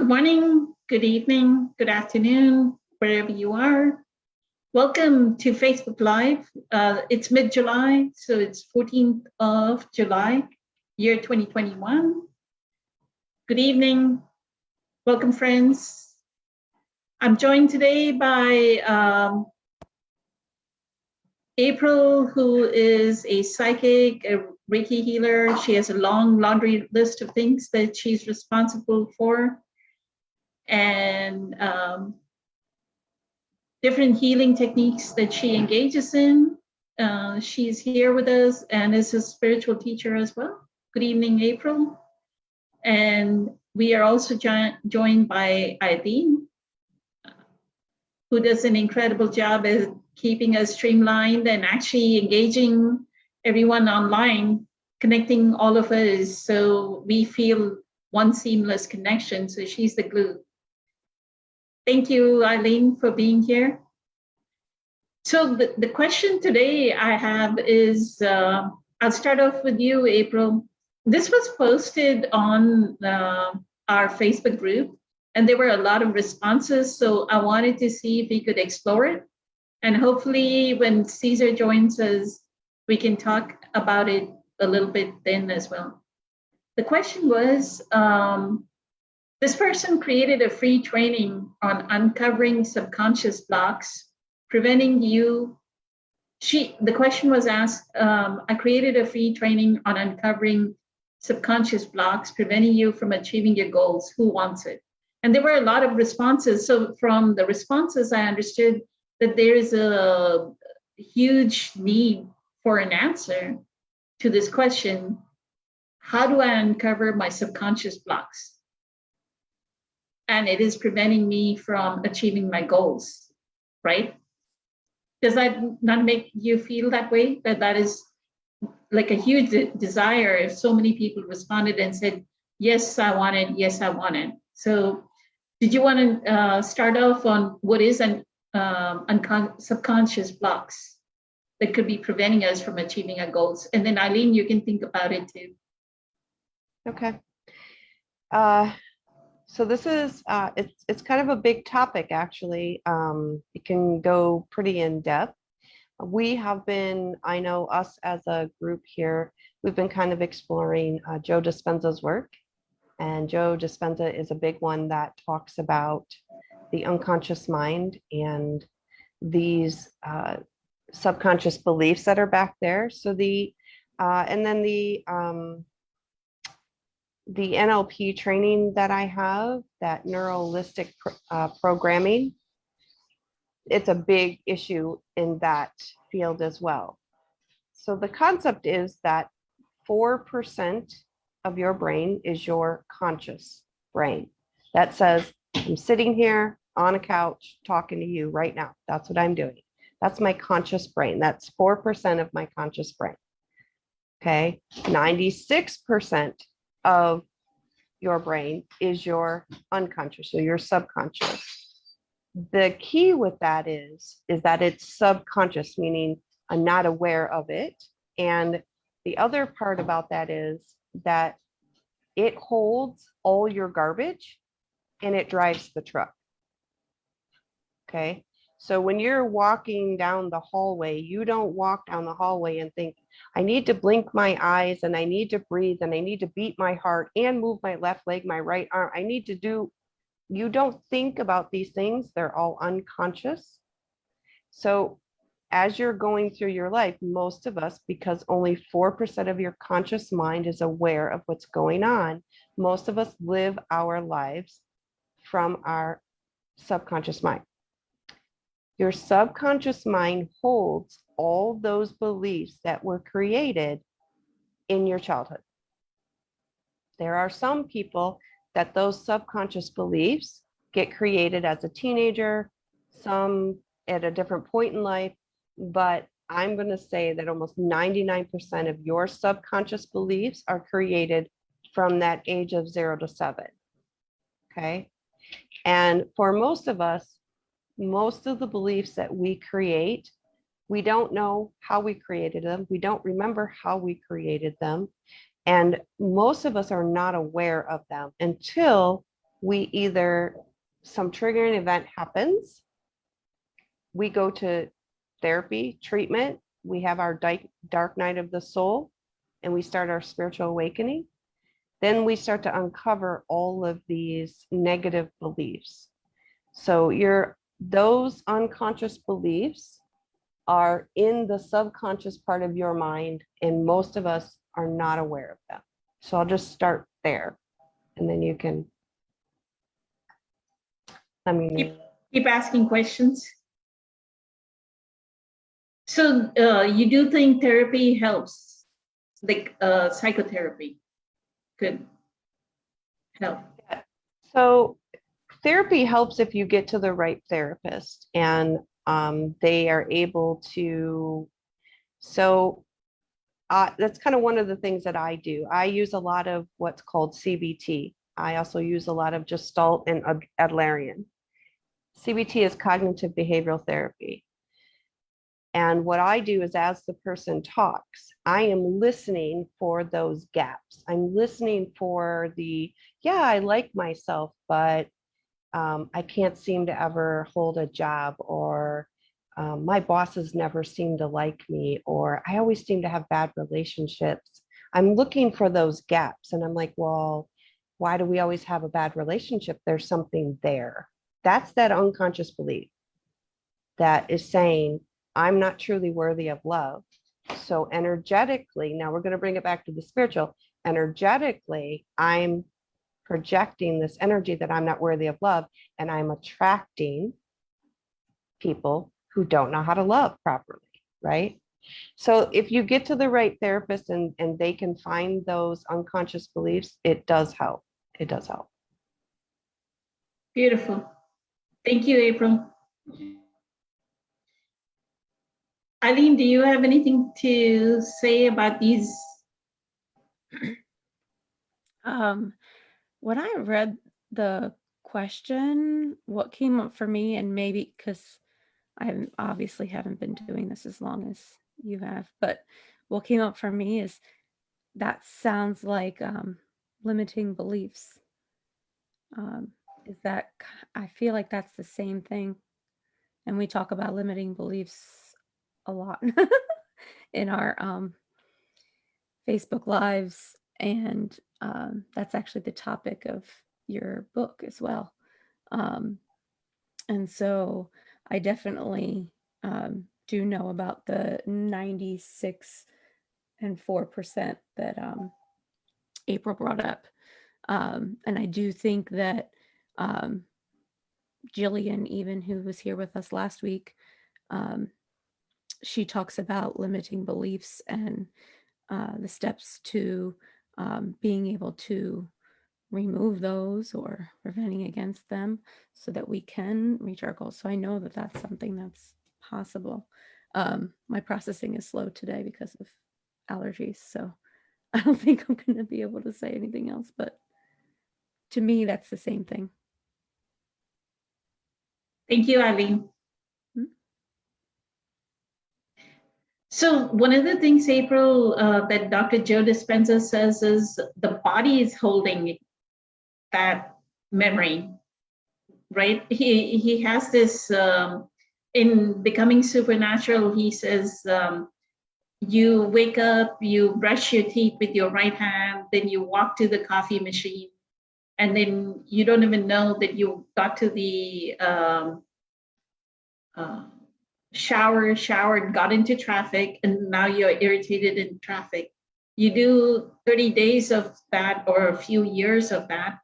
Good morning, good evening, good afternoon, wherever you are. Welcome to Facebook Live. It's mid-July, so it's 14th of July, year 2021. Good evening. Welcome, friends. I'm joined today by April, who is a psychic, a Reiki healer. She has a long laundry list of things that she's responsible for. And different healing techniques that she engages in. She's here with us and is a spiritual teacher as well. Good evening, April. And we are also joined by Eileen, who does an incredible job at keeping us streamlined and actually engaging everyone online, connecting all of us so we feel one seamless connection. So she's the glue. Thank you, Eileen, for being here. So the question today I have is, I'll start off with you, April. This was posted on our Facebook group, and there were a lot of responses. So I wanted to see if we could explore it. And hopefully when Caesar joins us, we can talk about it a little bit then as well. The question was, this person created a free training on uncovering subconscious blocks, preventing you. The question was asked, I created a free training on uncovering subconscious blocks, preventing you from achieving your goals. Who wants it? And there were a lot of responses. So from the responses, I understood that there is a huge need for an answer to this question. How do I uncover my subconscious blocks? And it is preventing me from achieving my goals, right? Does that not make you feel that way? That is like a huge desire if so many people responded and said, yes, I want it, yes, I want it. So did you want to start off on what is an subconscious blocks that could be preventing us from achieving our goals? And then Eileen, you can think about it too. Okay. So this is, it's kind of a big topic, actually. It can go pretty in depth. We have been, I know us as a group here, we've been kind of exploring Joe Dispenza's work. And Joe Dispenza is a big one that talks about the unconscious mind and these subconscious beliefs that are back there. So and then the NLP training that I have, that neuralistic programming, it's a big issue in that field as well. So the concept is that 4% of your brain is your conscious brain. That says, I'm sitting here on a couch talking to you right now. That's what I'm doing. That's my conscious brain. That's 4% of my conscious brain. Okay, 96% of your brain is your unconscious, so your subconscious. The key with that is that it's subconscious, meaning I'm not aware of it. And the other part about that is that it holds all your garbage and it drives the truck. Okay. So when you're walking down the hallway, you don't walk down the hallway and think, I need to blink my eyes and I need to breathe and I need to beat my heart and move my left leg, my right arm. I need to do, you don't think about these things. They're all unconscious. So as you're going through your life, most of us, because only 4% of your conscious mind is aware of what's going on, most of us live our lives from our subconscious mind. Your subconscious mind holds all those beliefs that were created in your childhood. There are some people that those subconscious beliefs get created as a teenager, some at a different point in life, but I'm going to say that almost 99% of your subconscious beliefs are created from that age of 0 to 7. Okay. And for most of us, most of the beliefs that we create, we don't know how we created them. We don't remember how we created them. And most of us are not aware of them until we either, some triggering event happens, we go to therapy, treatment, we have our dark night of the soul, and we start our spiritual awakening. Then we start to uncover all of these negative beliefs. So those unconscious beliefs are in the subconscious part of your mind, and most of us are not aware of them. So I'll just start there, and then you can let me know. Keep asking questions. So you do think therapy helps, like psychotherapy could help? So therapy helps if you get to the right therapist and they are able to. So that's kind of one of the things that I do. I use a lot of what's called CBT. I also use a lot of Gestalt and Adlerian. CBT is cognitive behavioral therapy. And what I do is, as the person talks, I am listening for those gaps. I'm listening for yeah, I like myself, but I can't seem to ever hold a job, or my bosses never seem to like me, or I always seem to have bad relationships. I'm looking for those gaps, and I'm like, well, why do we always have a bad relationship? There's something there. That's that unconscious belief that is saying, I'm not truly worthy of love. So energetically, now we're going to bring it back to the spiritual. Energetically, I'm projecting this energy that I'm not worthy of love, and I'm attracting people who don't know how to love properly, right? So if you get to the right therapist and they can find those unconscious beliefs, it does help. It does help. Beautiful. Thank you, April. Eileen, do you have anything to say about these? When I read the question, what came up for me, and maybe because I obviously haven't been doing this as long as you have, but what came up for me is that sounds like limiting beliefs. I feel like that's the same thing. And we talk about limiting beliefs a lot in our Facebook Lives. And that's actually the topic of your book as well. And so I definitely do know about the 96 and 4% that April brought up. And I do think that Jillian, even who was here with us last week, she talks about limiting beliefs and the steps to being able to remove those or preventing against them so that we can reach our goals. So I know that that's something that's possible. My processing is slow today because of allergies, so I don't think I'm going to be able to say anything else, but to me, that's the same thing. Thank you, Eileen. So one of the things, April, that Dr. Joe Dispenza says is the body is holding that memory, right? He has this, in Becoming Supernatural, he says, you wake up, you brush your teeth with your right hand, then you walk to the coffee machine, and then you don't even know that you got to the showered, got into traffic, and now you're irritated in traffic. You do 30 days of that or a few years of that.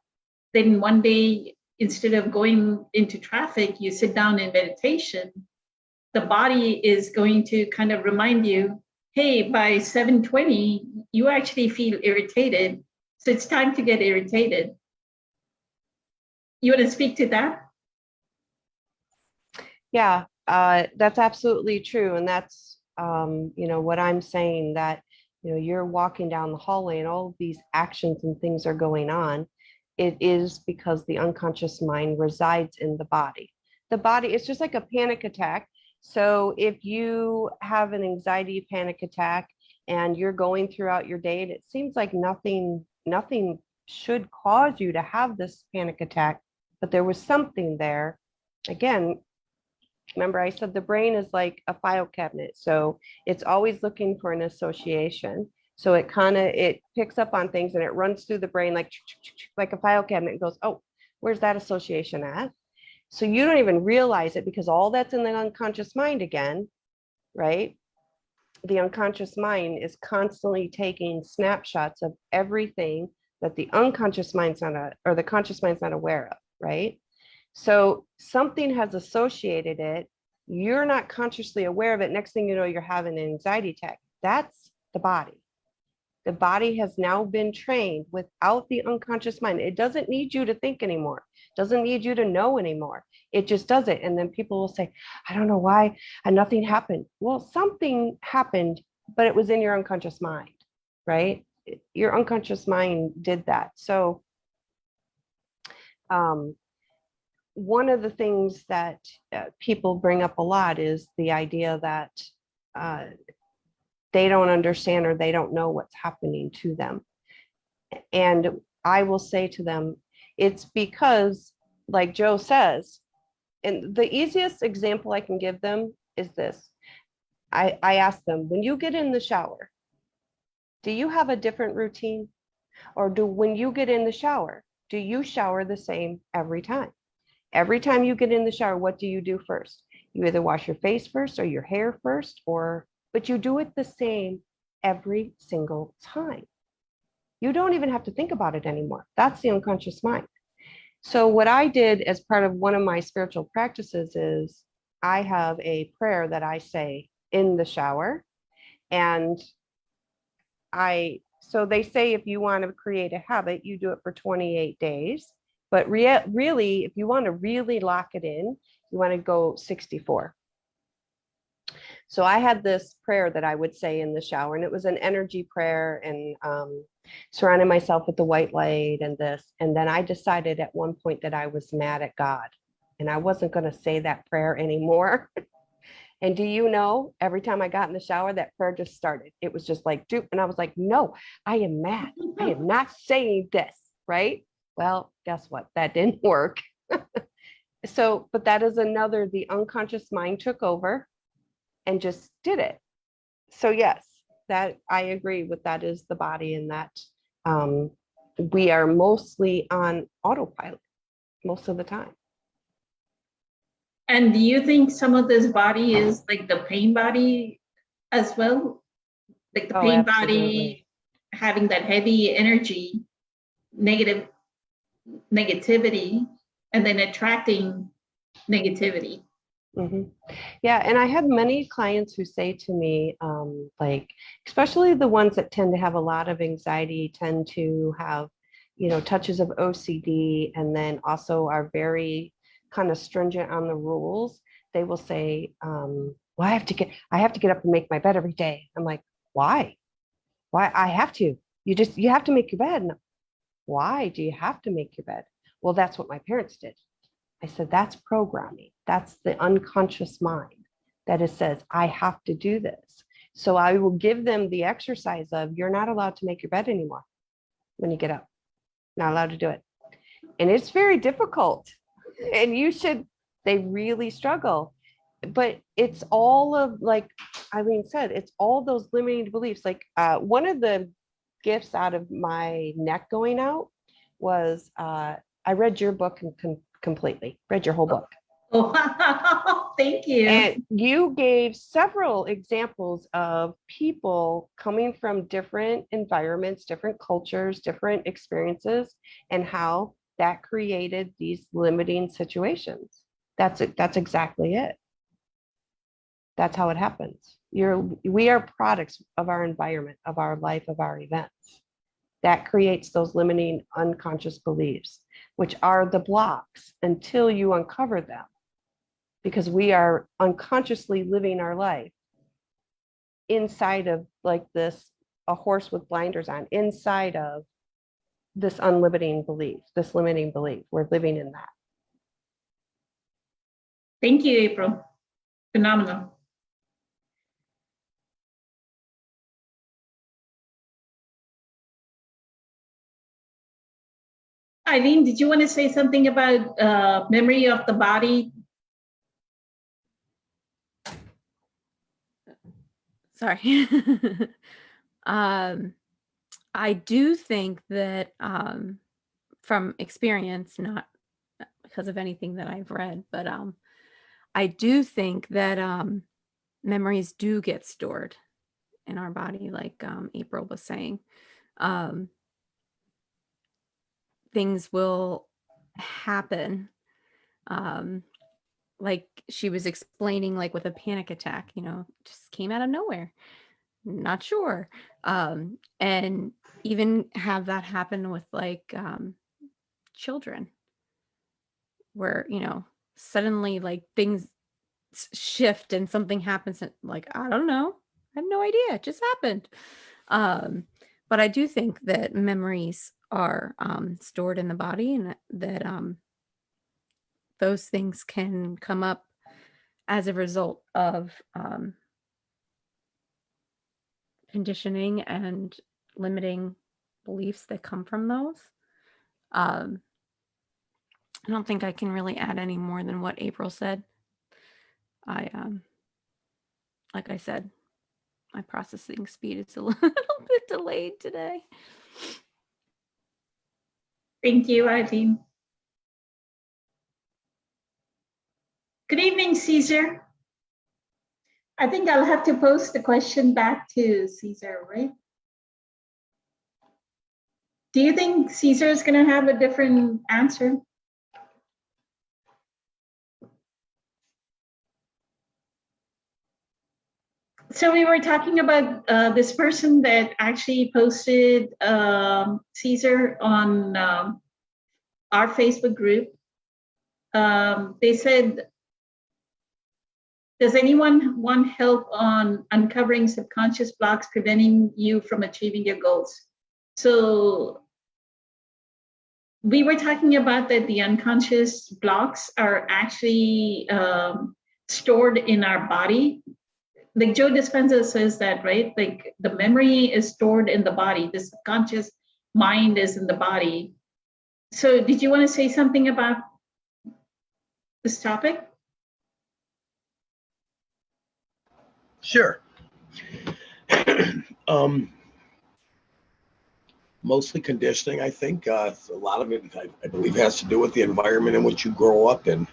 Then one day, instead of going into traffic, you sit down in meditation. The body is going to kind of remind you, hey, by 7:20, you actually feel irritated. So it's time to get irritated. You want to speak to that? Yeah, that's absolutely true. And that's, what I'm saying, that, you're walking down the hallway and all of these actions and things are going on. It is because the unconscious mind resides in the body. The body, it's just like a panic attack. So if you have an anxiety panic attack and you're going throughout your day and it seems like nothing should cause you to have this panic attack, but there was something there. Again, remember I said the brain is like a file cabinet, so it's always looking for an association. So it picks up on things and it runs through the brain like a file cabinet and goes, oh, where's that association at? So you don't even realize it because all that's in the unconscious mind again, right? The unconscious mind is constantly taking snapshots of everything that the unconscious mind's not, or the conscious mind's not aware of, right? So something has associated it. You're not consciously aware of it. Next thing you know, you're having an anxiety attack. That's the body. The body has now been trained without the unconscious mind. It doesn't need you to think anymore. It doesn't need you to know anymore. It just does it. And then people will say, I don't know why, and nothing happened. Well, something happened, but it was in your unconscious mind, right? Your unconscious mind did that. So one of the things that people bring up a lot is the idea that they don't understand or they don't know what's happening to them. And I will say to them, it's because, like Joe says, and the easiest example I can give them is this. I ask them, when you get in the shower, do you have a different routine? Or when you get in the shower, do you shower the same every time? Every time you get in the shower, what do you do first? You either wash your face first or your hair first, but you do it the same every single time. You don't even have to think about it anymore. That's the unconscious mind. So what I did as part of one of my spiritual practices is I have a prayer that I say in the shower. And so they say if you want to create a habit, you do it for 28 days. But really, if you want to really lock it in, you want to go 64. So I had this prayer that I would say in the shower, and it was an energy prayer and surrounding myself with the white light and this. And then I decided at one point that I was mad at God and I wasn't going to say that prayer anymore. And do you know, every time I got in the shower, that prayer just started. It was just like, dude. And I was like, no, I am mad. I am not saying this, right? Well, guess what? That didn't work. So, but that is another, the unconscious mind took over and just did it. So yes, that I agree with, that is the body, and that we are mostly on autopilot most of the time. And do you think some of this body is like the pain body as well? Like the pain body having that heavy energy, negativity, and then attracting negativity. Mm-hmm. Yeah, and I have many clients who say to me, like, especially the ones that tend to have a lot of anxiety, tend to have, touches of OCD, and then also are very kind of stringent on the rules. They will say, well, I have to get up and make my bed every day. I'm like, why? Why I have to? You have to make your bed. No. Why do you have to make your bed? Well, that's what my parents did. I said, that's programming. That's the unconscious mind that it says, I have to do this. So I will give them the exercise of, you're not allowed to make your bed anymore when you get up. Not allowed to do it. And it's very difficult. And they really struggle. But it's all of, like Eileen said, it's all those limiting beliefs. Like one of the gifts out of my neck going out was I read your book completely, read your whole book. Oh, wow. Thank you. And you gave several examples of people coming from different environments, different cultures, different experiences, and how that created these limiting situations. That's it. That's exactly it. That's how it happens. We are products of our environment, of our life, of our events. That creates those limiting unconscious beliefs, which are the blocks until you uncover them. Because we are unconsciously living our life inside of, like this, a horse with blinders on, inside of this unlimiting belief, this limiting belief. We're living in that. Thank you, April. Phenomenal. Eileen, did you want to say something about memory of the body? Sorry. I do think that from experience, not because of anything that I've read, but I do think that memories do get stored in our body, like April was saying. Um, things will happen. Like she was explaining, like with a panic attack, just came out of nowhere. Not sure. And even have that happen with like children where, suddenly like things shift and something happens and like, I don't know. I have no idea. It just happened. But I do think that memories are stored in the body and that those things can come up as a result of conditioning and limiting beliefs that come from those. I don't think I can really add any more than what April said. Like I said, my processing speed is a little bit delayed today. Thank you, Eileen. Good evening, Caesar. I think I'll have to post the question back to Caesar, right? Do you think Caesar is going to have a different answer? So we were talking about this person that actually posted Caesar on our Facebook group. They said, does anyone want help on uncovering subconscious blocks preventing you from achieving your goals? So we were talking about that the unconscious blocks are actually stored in our body. Like Joe Dispenza says that, right? Like the memory is stored in the body. The subconscious mind is in the body. So did you want to say something about this topic? Sure. Mostly conditioning, I think. A lot of it, I believe, has to do with the environment in which you grow up in.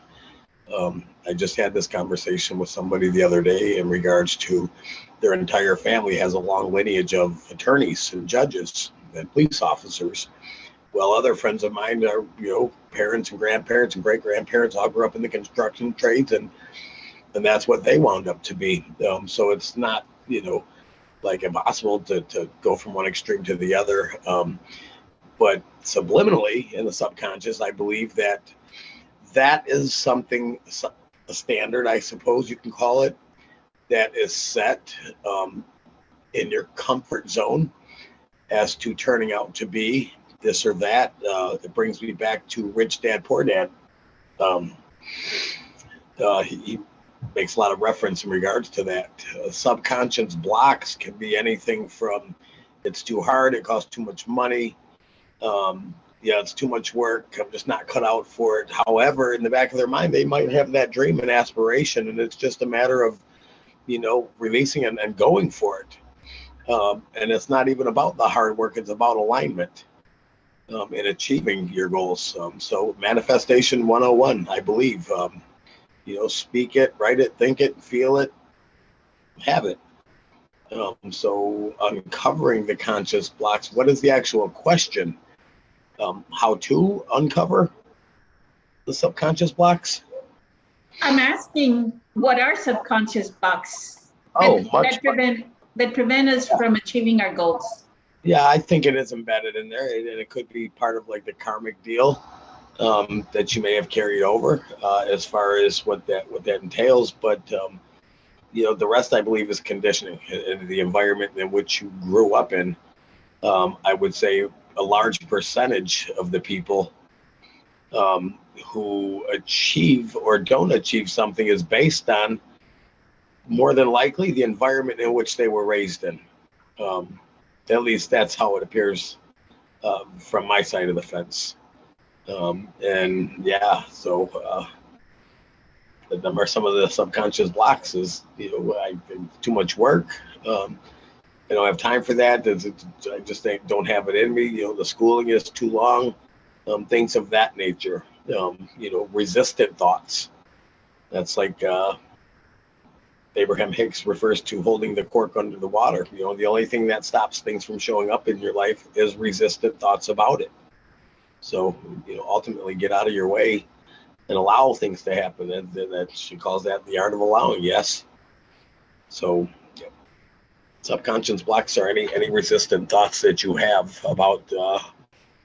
I just had this conversation with somebody the other day in regards to their entire family has a long lineage of attorneys and judges and police officers. Well, other friends of mine are, parents and grandparents and great grandparents all grew up in the construction trades, and that's what they wound up to be. So it's not, like impossible to go from one extreme to the other. But subliminally in the subconscious, I believe that is something, a standard, I suppose you can call it, that is set in your comfort zone as to turning out to be this or that. It brings me back to Rich Dad, Poor Dad. He makes a lot of reference in regards to that. Subconscious blocks can be anything from it's too hard, it costs too much money, it's too much work, I'm just not cut out for it. However, in the back of their mind, they might have that dream and aspiration, and it's just a matter of, releasing and going for it. And it's not even about the hard work, it's about alignment in achieving your goals. So manifestation 101, I believe. Speak it, write it, think it, feel it, have it. So uncovering the conscious blocks, what is the actual question? How to uncover the subconscious blocks? I'm asking, what are subconscious blocks that prevent us from achieving our goals? Yeah, I think it is embedded in there, and it could be part of like the karmic deal that you may have carried over as far as what that entails. But the rest, I believe, is conditioning in the environment in which you grew up in. I would say a large percentage of the people who achieve or don't achieve something is based on, more than likely, the environment in which they were raised in. At least that's how it appears from my side of the fence. And yeah, so the number, some of the subconscious blocks is, I too much work. I don't have time for that. I just don't have it in me. The schooling is too long. Things of that nature. Resistant thoughts. That's like Abraham Hicks refers to holding the cork under the water. The only thing that stops things from showing up in your life is resistant thoughts about it. So, ultimately get out of your way and allow things to happen. That she calls that the art of allowing. Yes. So, subconscious blocks are any resistant thoughts that you have about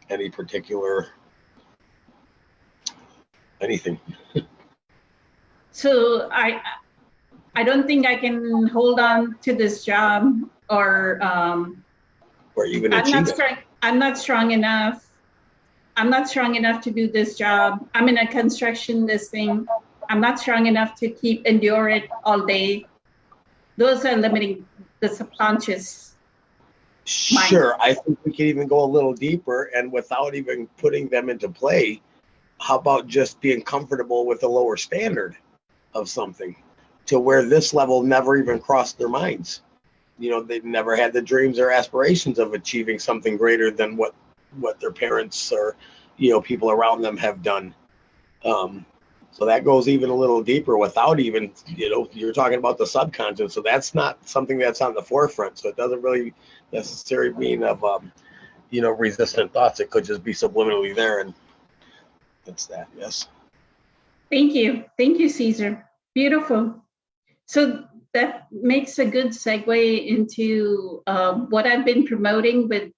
any particular anything. So I don't think I can hold on to this job, or even I'm not achieve it. strong. I'm not strong enough. I'm not strong enough to do this job. I'm in a construction, this thing. I'm not strong enough to endure it all day. Those are limiting the subconscious mind. Sure, I think we can even go a little deeper, and without even putting them into play, how about just being comfortable with a lower standard of something, to where this level never even crossed their minds. They've never had the dreams or aspirations of achieving something greater than what their parents or people around them have done. So that goes even a little deeper without even, you're talking about the subconscious. So that's not something that's on the forefront. So it doesn't really necessarily mean of, resistant thoughts. It could just be subliminally there. And that's that. Yes. Thank you. Thank you, Caesar. Beautiful. So that makes a good segue into what I've been promoting with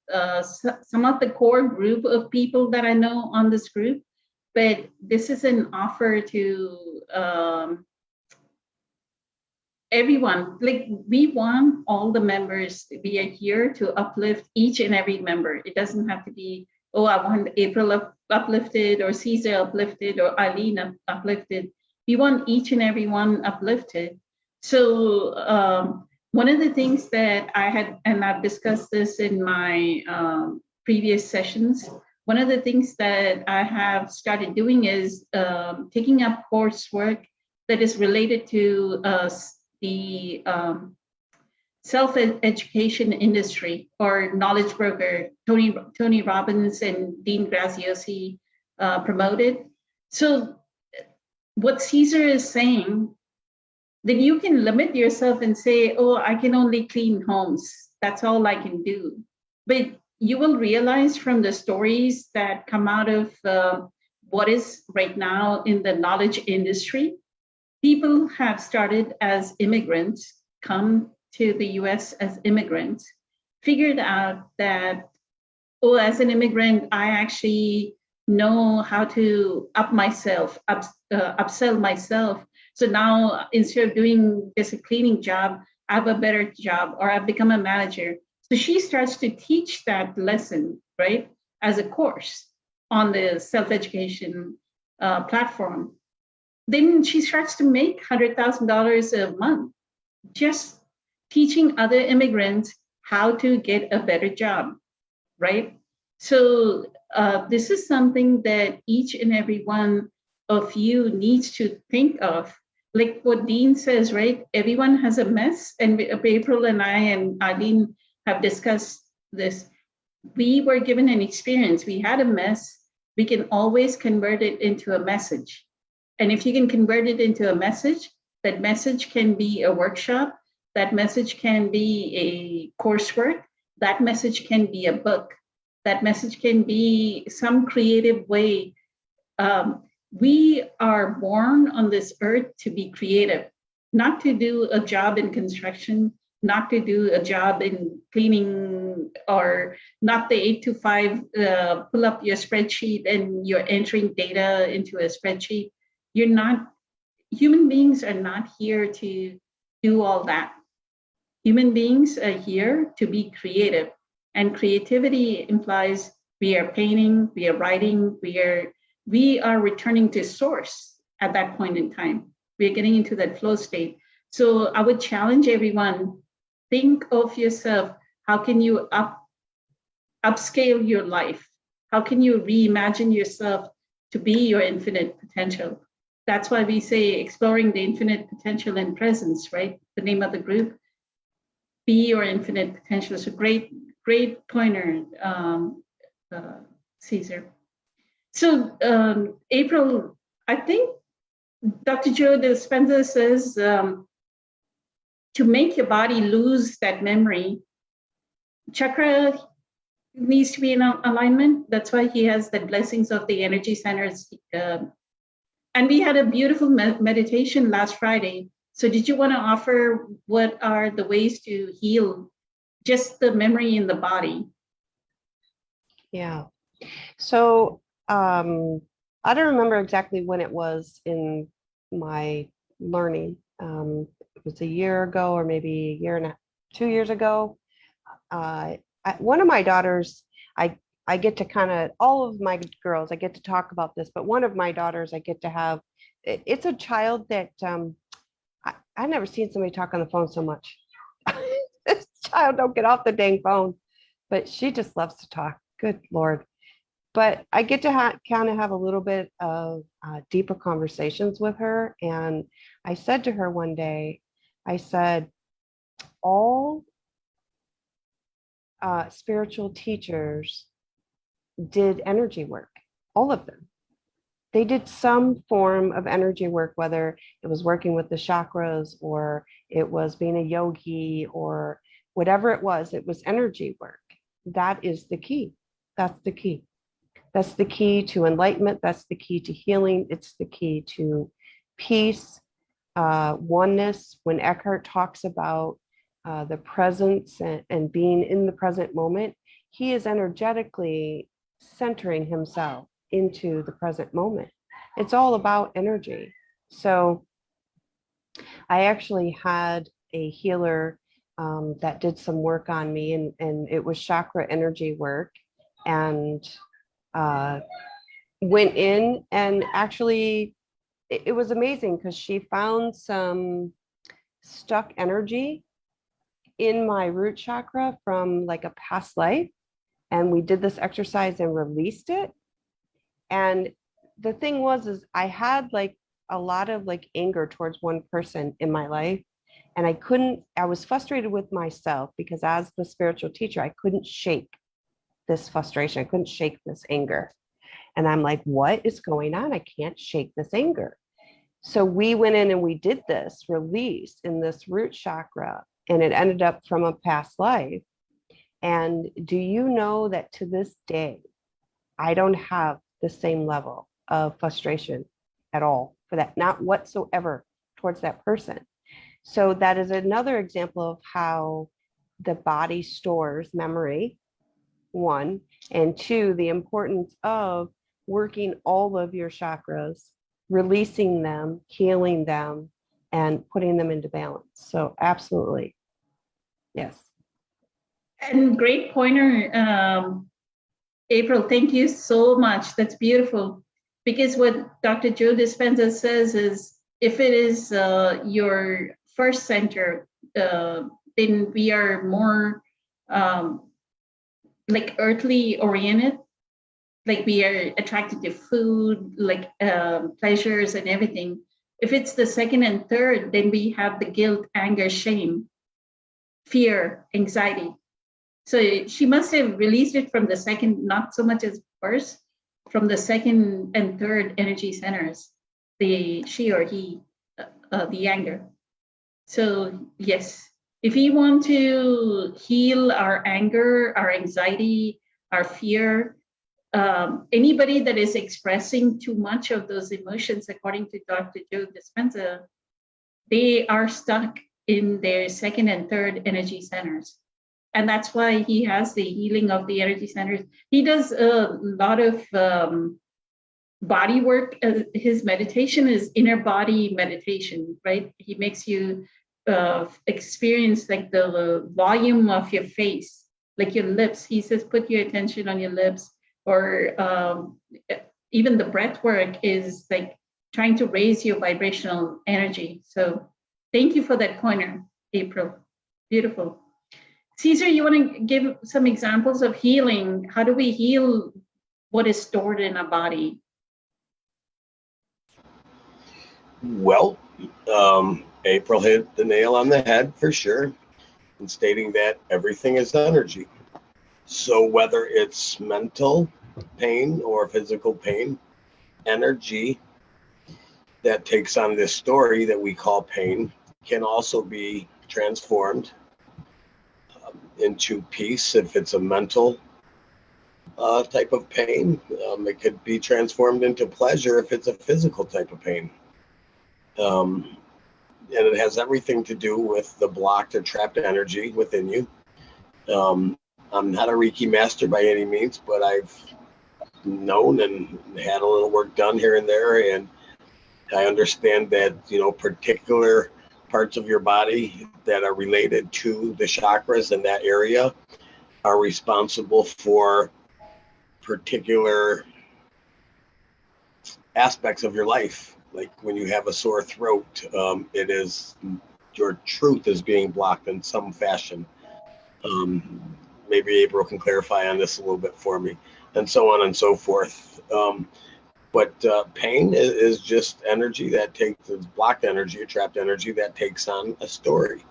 some of the core group of people that I know on this group. But this is an offer to everyone. Like, we want all the members. We are here to uplift each and every member. It doesn't have to be, oh, I want April uplifted, or Caesar uplifted, or Eileen uplifted. We want each and every one uplifted. So one of the things that I had, and I've discussed this in my previous sessions, one of the things that I have started doing is taking up coursework that is related to the self-education industry, or knowledge broker. Tony Robbins and Dean Graziosi promoted. So what Caesar is saying, then you can limit yourself and say, oh, I can only clean homes. That's all I can do. But you will realize from the stories that come out of what is right now in the knowledge industry, people have started as immigrants, come to the US as immigrants, figured out that, oh, as an immigrant, I actually know how to upsell myself. So now, instead of doing just a cleaning job, I have a better job, or I've become a manager. So she starts to teach that lesson, right, as a course on the self-education platform. Then she starts to make $100,000 a month just teaching other immigrants how to get a better job, right? So this is something that each and every one of you needs to think of. Like what Dean says, right? Everyone has a mess, and April and I and Eileen have discussed this. We were given an experience. We had a mess. We can always convert it into a message. And if you can convert it into a message, that message can be a workshop, that message can be a coursework, that message can be a book, that message can be some creative way. We are born on this earth to be creative, not to do a job in construction, not to do a job in cleaning, or not the 8 to 5, pull up your spreadsheet and you're entering data into a spreadsheet. You're not, human beings are not here to do all that. Human beings are here to be creative, and creativity implies we are painting, we are writing, we are returning to source at that point in time. We are getting into that flow state. So I would challenge everyone, think of yourself. How can you upscale your life? How can you reimagine yourself to be your infinite potential. That's why we say exploring the infinite potential in presence, right? The name of the group, be your infinite potential. It's a great pointer, Caesar. So April, I think Dr. Joe Dispenza says to make your body lose that memory, chakra needs to be in alignment. That's why he has the blessings of the energy centers. And we had a beautiful meditation last Friday. So did you want to offer what are the ways to heal just the memory in the body? Yeah. So I don't remember exactly when it was in my learning. It was a year ago or maybe a year and 2 years ago. One of my daughters, I get to kind of, all of my girls, I get to talk about this, but one of my daughters, I get to have, it's a child that I've never seen somebody talk on the phone so much. This child don't get off the dang phone, but she just loves to talk. Good Lord. But I get to kind of have a little bit of deeper conversations with her. And I said to her one day, I said, all spiritual teachers did energy work, all of them. They did some form of energy work, whether it was working with the chakras or it was being a yogi or whatever it was energy work. That is the key. That's the key. That's the key to enlightenment. That's the key to healing. It's the key to peace, oneness. When Eckhart talks about the presence and being in the present moment, he is energetically centering himself into the present moment. It's all about energy. So I actually had a healer that did some work on me, and it was chakra energy work, and went in, and actually it was amazing because she found some stuck energy in my root chakra from like a past life. And we did this exercise and released it. And the thing was, is I had like a lot of like anger towards one person in my life. And I was frustrated with myself because as the spiritual teacher, I couldn't shake this frustration. I couldn't shake this anger. And I'm like, what is going on? I can't shake this anger. So we went in and we did this release in this root chakra, and it ended up from a past life. And do you know that to this day, I don't have the same level of frustration at all for that, not whatsoever towards that person. So that is another example of how the body stores memory, one, and two, the importance of working all of your chakras, releasing them, healing them, and putting them into balance. So absolutely. Yes. And great pointer, April. Thank you so much. That's beautiful. Because what Dr. Joe Dispenza says is, if it is your first center, then we are more like earthly oriented. Like we are attracted to food, like pleasures and everything. If it's the second and third, then we have the guilt, anger, shame, fear, anxiety. So she must have released it from the second, not so much as first, from the second and third energy centers, she or he, the anger. So yes, if we want to heal our anger, our anxiety, our fear, anybody that is expressing too much of those emotions, according to Dr. Joe Dispenza, they are stuck in their second and third energy centers. And that's why he has the healing of the energy centers. He does a lot of body work. His meditation is inner body meditation, right? He makes you experience like the volume of your face, like your lips. He says, put your attention on your lips, or even the breath work is like trying to raise your vibrational energy. So thank you for that pointer, April. Beautiful. Caesar, you want to give some examples of healing? How do we heal what is stored in our body? Well, April hit the nail on the head for sure in stating that everything is energy. So whether it's mental pain or physical pain, energy that takes on this story that we call pain can also be transformed into peace if it's a mental type of pain. It could be transformed into pleasure if it's a physical type of pain. And it has everything to do with the blocked or trapped energy within you. I'm not a Reiki master by any means, but I've known and had a little work done here and there, and I understand that, you know, particular parts of your body that are related to the chakras in that area are responsible for particular aspects of your life. Like when you have a sore throat, it is your truth is being blocked in some fashion. Maybe April can clarify on this a little bit for me, and so on and so forth. But pain is just energy that takes, it's blocked energy, or trapped energy that takes on a story.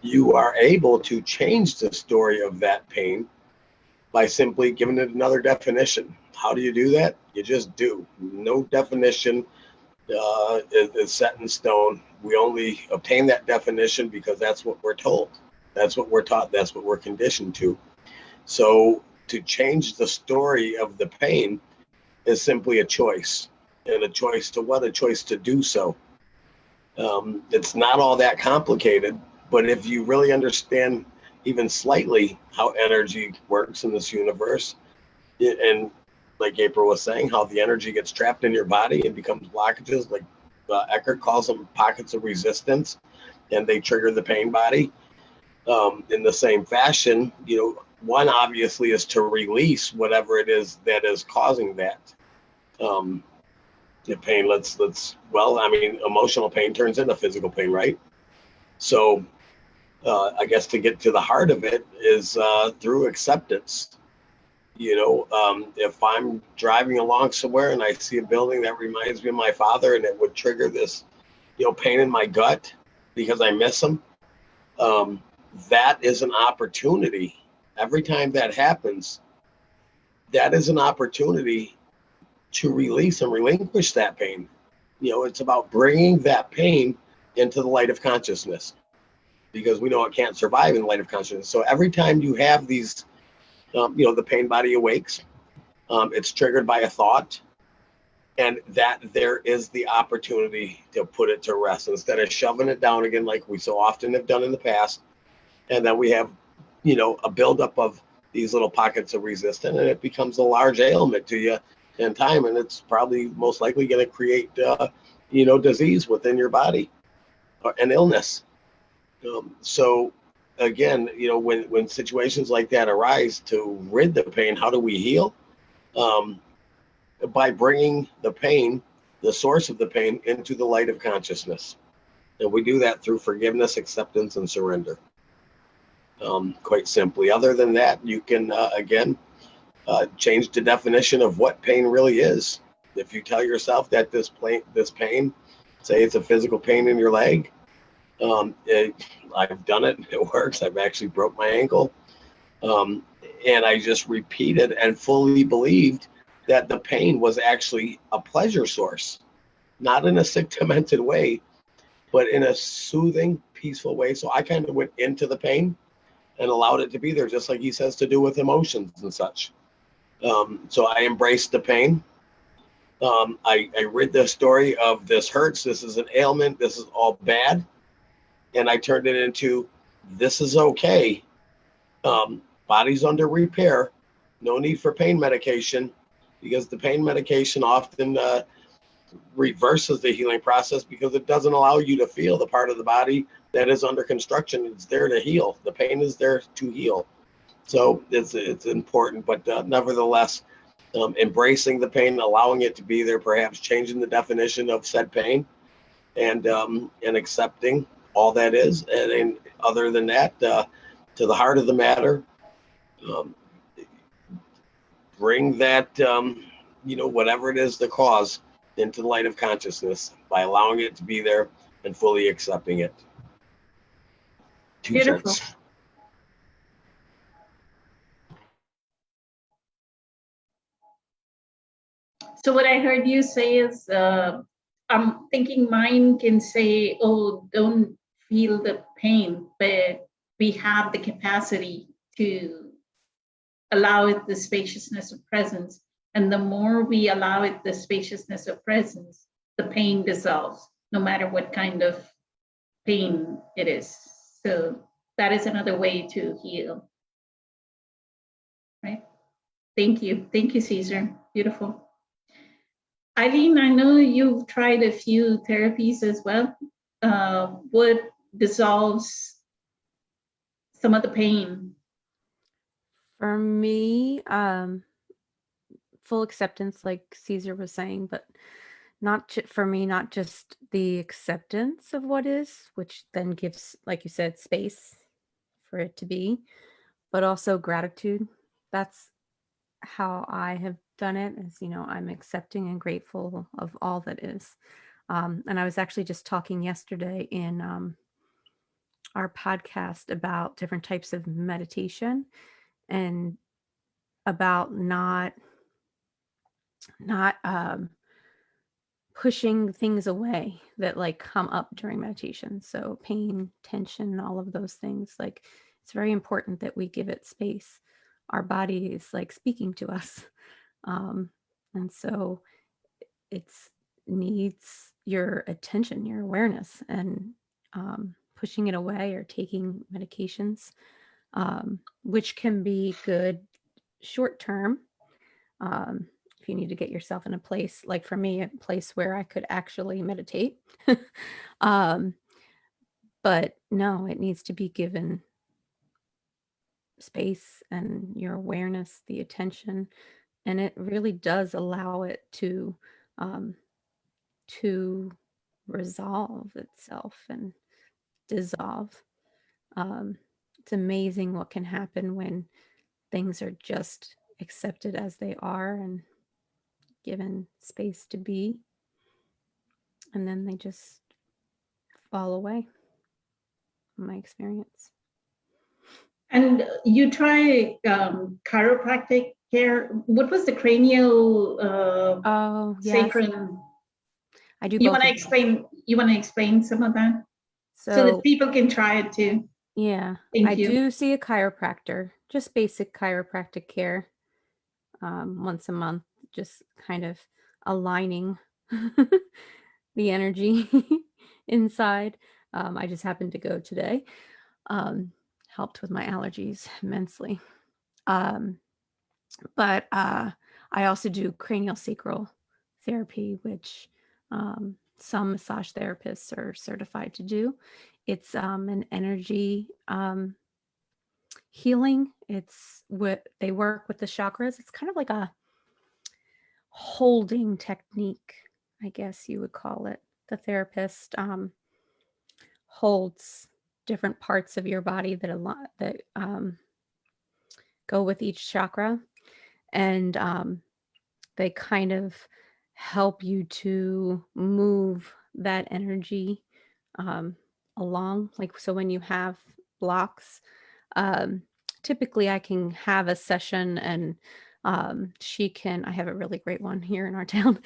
You are able to change the story of that pain by simply giving it another definition. How do you do that? You just do. No definition is set in stone. We only obtain that definition because that's what we're told. That's what we're taught. That's what we're conditioned to. So to change the story of the pain is simply a choice. And a choice to what? A choice to do so. It's not all that complicated, but if you really understand even slightly how energy works in this universe, and like April was saying, how the energy gets trapped in your body and becomes blockages, like Eckhart calls them pockets of resistance, and they trigger the pain body. In the same fashion, you know, one obviously is to release whatever it is that is causing that. The pain, well, I mean, emotional pain turns into physical pain, right? So I guess to get to the heart of it is through acceptance. You know, if I'm driving along somewhere and I see a building that reminds me of my father and it would trigger this, you know, pain in my gut because I miss him, that is an opportunity. Every time that happens, that is an opportunity to release and relinquish that pain. You know, it's about bringing that pain into the light of consciousness, because we know it can't survive in the light of consciousness. So every time you have these, you know, the pain body awakes, it's triggered by a thought, and that there is the opportunity to put it to rest instead of shoving it down again like we so often have done in the past. And then we have, you know, a buildup of these little pockets of resistance, and it becomes a large ailment to you in time, and it's probably most likely going to create, you know, disease within your body or an illness. So again, you know, when situations like that arise, to rid the pain, how do we heal? By bringing the pain, the source of the pain, into the light of consciousness. And we do that through forgiveness, acceptance, and surrender. Quite simply. Other than that, you can, again, change the definition of what pain really is. If you tell yourself that this pain, say it's a physical pain in your leg, I've done it, it works. I've actually broke my ankle. And I just repeated and fully believed that the pain was actually a pleasure source, not in a sick, demented way, but in a soothing, peaceful way. So I kind of went into the pain and allowed it to be there, just like he says to do with emotions and such. So I embraced the pain. I read the story of this hurts, this is an ailment, this is all bad. And I turned it into, this is okay. Body's under repair. No need for pain medication, because the pain medication often reverses the healing process because it doesn't allow you to feel the part of the body that is under construction. It's there to heal. The pain is there to heal. So it's important, but nevertheless, embracing the pain, allowing it to be there, perhaps changing the definition of said pain, and accepting all that is. And other than that, to the heart of the matter, bring that, you know, whatever it is, the cause, into the light of consciousness by allowing it to be there and fully accepting it. 2 Beautiful. cents. So what I heard you say is, I'm thinking mine can say, oh, don't feel the pain, but we have the capacity to allow it the spaciousness of presence. And the more we allow it the spaciousness of presence, the pain dissolves, no matter what kind of pain it is. So that is another way to heal. Right? Thank you. Thank you, Caesar. Beautiful. Eileen, I know you've tried a few therapies as well. What dissolves some of the pain? For me, full acceptance, like Caesar was saying, but for me, not just the acceptance of what is, which then gives, like you said, space for it to be, but also gratitude. That's how I have done it, is, I'm accepting and grateful of all that is. And I was actually just talking yesterday in our podcast about different types of meditation and about not pushing things away that like come up during meditation. So pain, tension, all of those things, like it's very important that we give it space. Our body is like speaking to us. And so it's needs your attention, your awareness, and pushing it away or taking medications, which can be good short term. If you need to get yourself in a place, like for me, a place where I could actually meditate. But no, it needs to be given space and your awareness, the attention, and it really does allow it to resolve itself and dissolve. It's amazing what can happen when things are just accepted as they are and given space to be, and then they just fall away, in my experience. And you try chiropractic care. What was the cranial Oh, yes. sacrum? I do You both want to of them. explain? You want to explain some of that so that So people can try it too. yeah, Thank I you. do see a chiropractor, just basic chiropractic care, once a month, just kind of aligning the energy inside. I just happened to go today. Helped with my allergies immensely. But I also do cranial sacral therapy, which some massage therapists are certified to do. It's an energy healing. It's what they work with the chakras. It's kind of like a holding technique, I guess you would call it. The therapist holds different parts of your body that go with each chakra, and they kind of help you to move that energy along. Like, so when you have blocks, typically I can have a session and I have a really great one here in our town.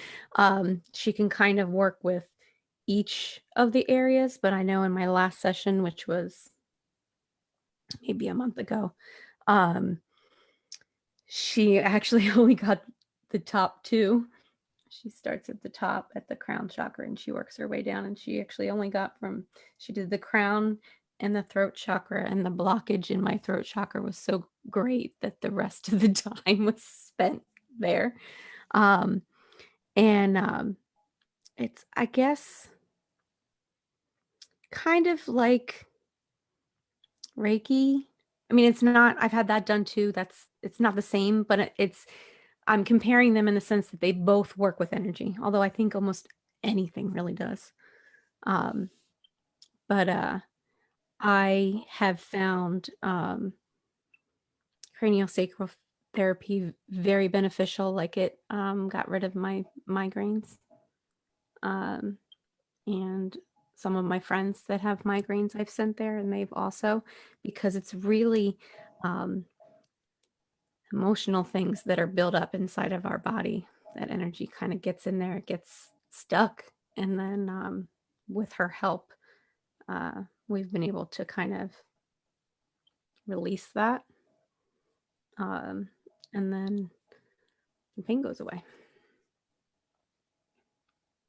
She can kind of work with each of the areas, but I know in my last session, which was maybe a month ago, she actually only got the top two. She starts at the top at the crown chakra and she works her way down, and she actually only got she did the crown and the throat chakra, and the blockage in my throat chakra was so great that the rest of the time was spent there. It's, I guess, kind of like Reiki. I mean, it's not, I've had that done too. It's not the same, but I'm comparing them in the sense that they both work with energy, although I think almost anything really does. But I have found craniosacral therapy very beneficial. Like it got rid of my migraines And some of my friends that have migraines I've sent there, and they've also, because it's really emotional things that are built up inside of our body. That energy kind of gets in there, it gets stuck. And then with her help, we've been able to kind of release that. And then the pain goes away.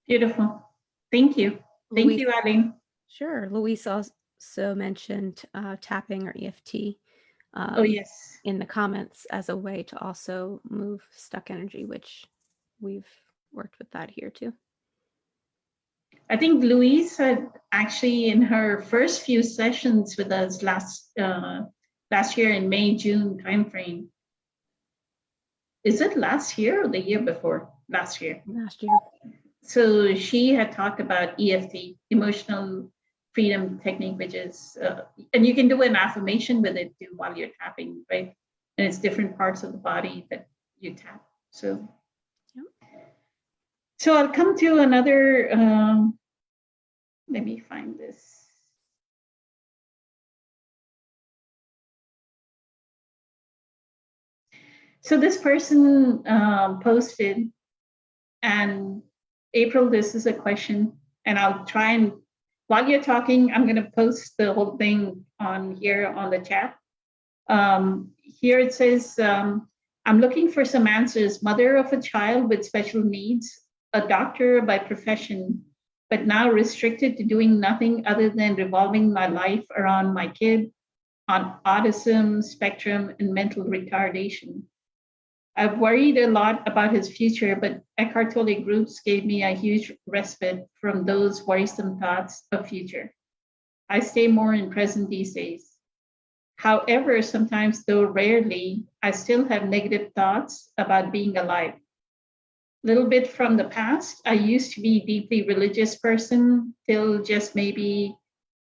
Beautiful. Thank you. Thank Louise, you, Eileen. sure. Louise also mentioned tapping or EFT Oh, yes. in the comments as a way to also move stuck energy, which we've worked with that here too. I think Louise had actually in her first few sessions with us last year in May, June timeframe. Is it last year or the year before? Last year. Last year. So she had talked about EFT, emotional freedom technique, which is, and you can do an affirmation with it too while you're tapping, right? And it's different parts of the body that you tap. So, Yep. So I'll come to another, let me find this. So this person posted, and April, this is a question, and I'll try and, while you're talking, I'm going to post the whole thing on here on the chat. Here it says, I'm looking for some answers. Mother of a child with special needs, a doctor by profession, but now restricted to doing nothing other than revolving my life around my kid on autism spectrum and mental retardation. I've worried a lot about his future, but Eckhart Tolle groups gave me a huge respite from those worrisome thoughts of future. I stay more in present these days. However, sometimes, though rarely, I still have negative thoughts about being alive. Little bit from the past, I used to be a deeply religious person till just maybe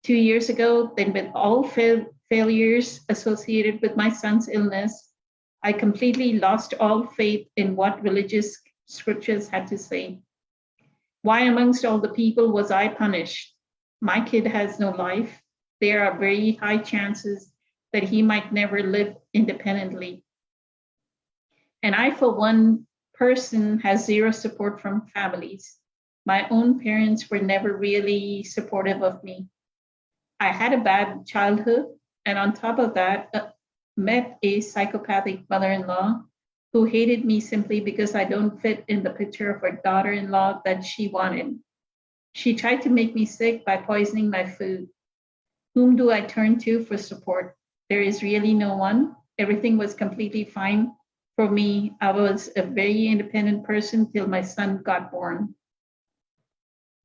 2 years ago. Then with all failures associated with my son's illness, I completely lost all faith in what religious scriptures had to say. Why amongst all the people was I punished? My kid has no life. There are very high chances that he might never live independently. And I, for one person, has zero support from families. My own parents were never really supportive of me. I had a bad childhood, and on top of that, met a psychopathic mother-in-law who hated me simply because I don't fit in the picture of her daughter-in-law that she wanted. She tried to make me sick by poisoning my food. Whom do I turn to for support? There is really no one. Everything was completely fine for me. I was a very independent person till my son got born.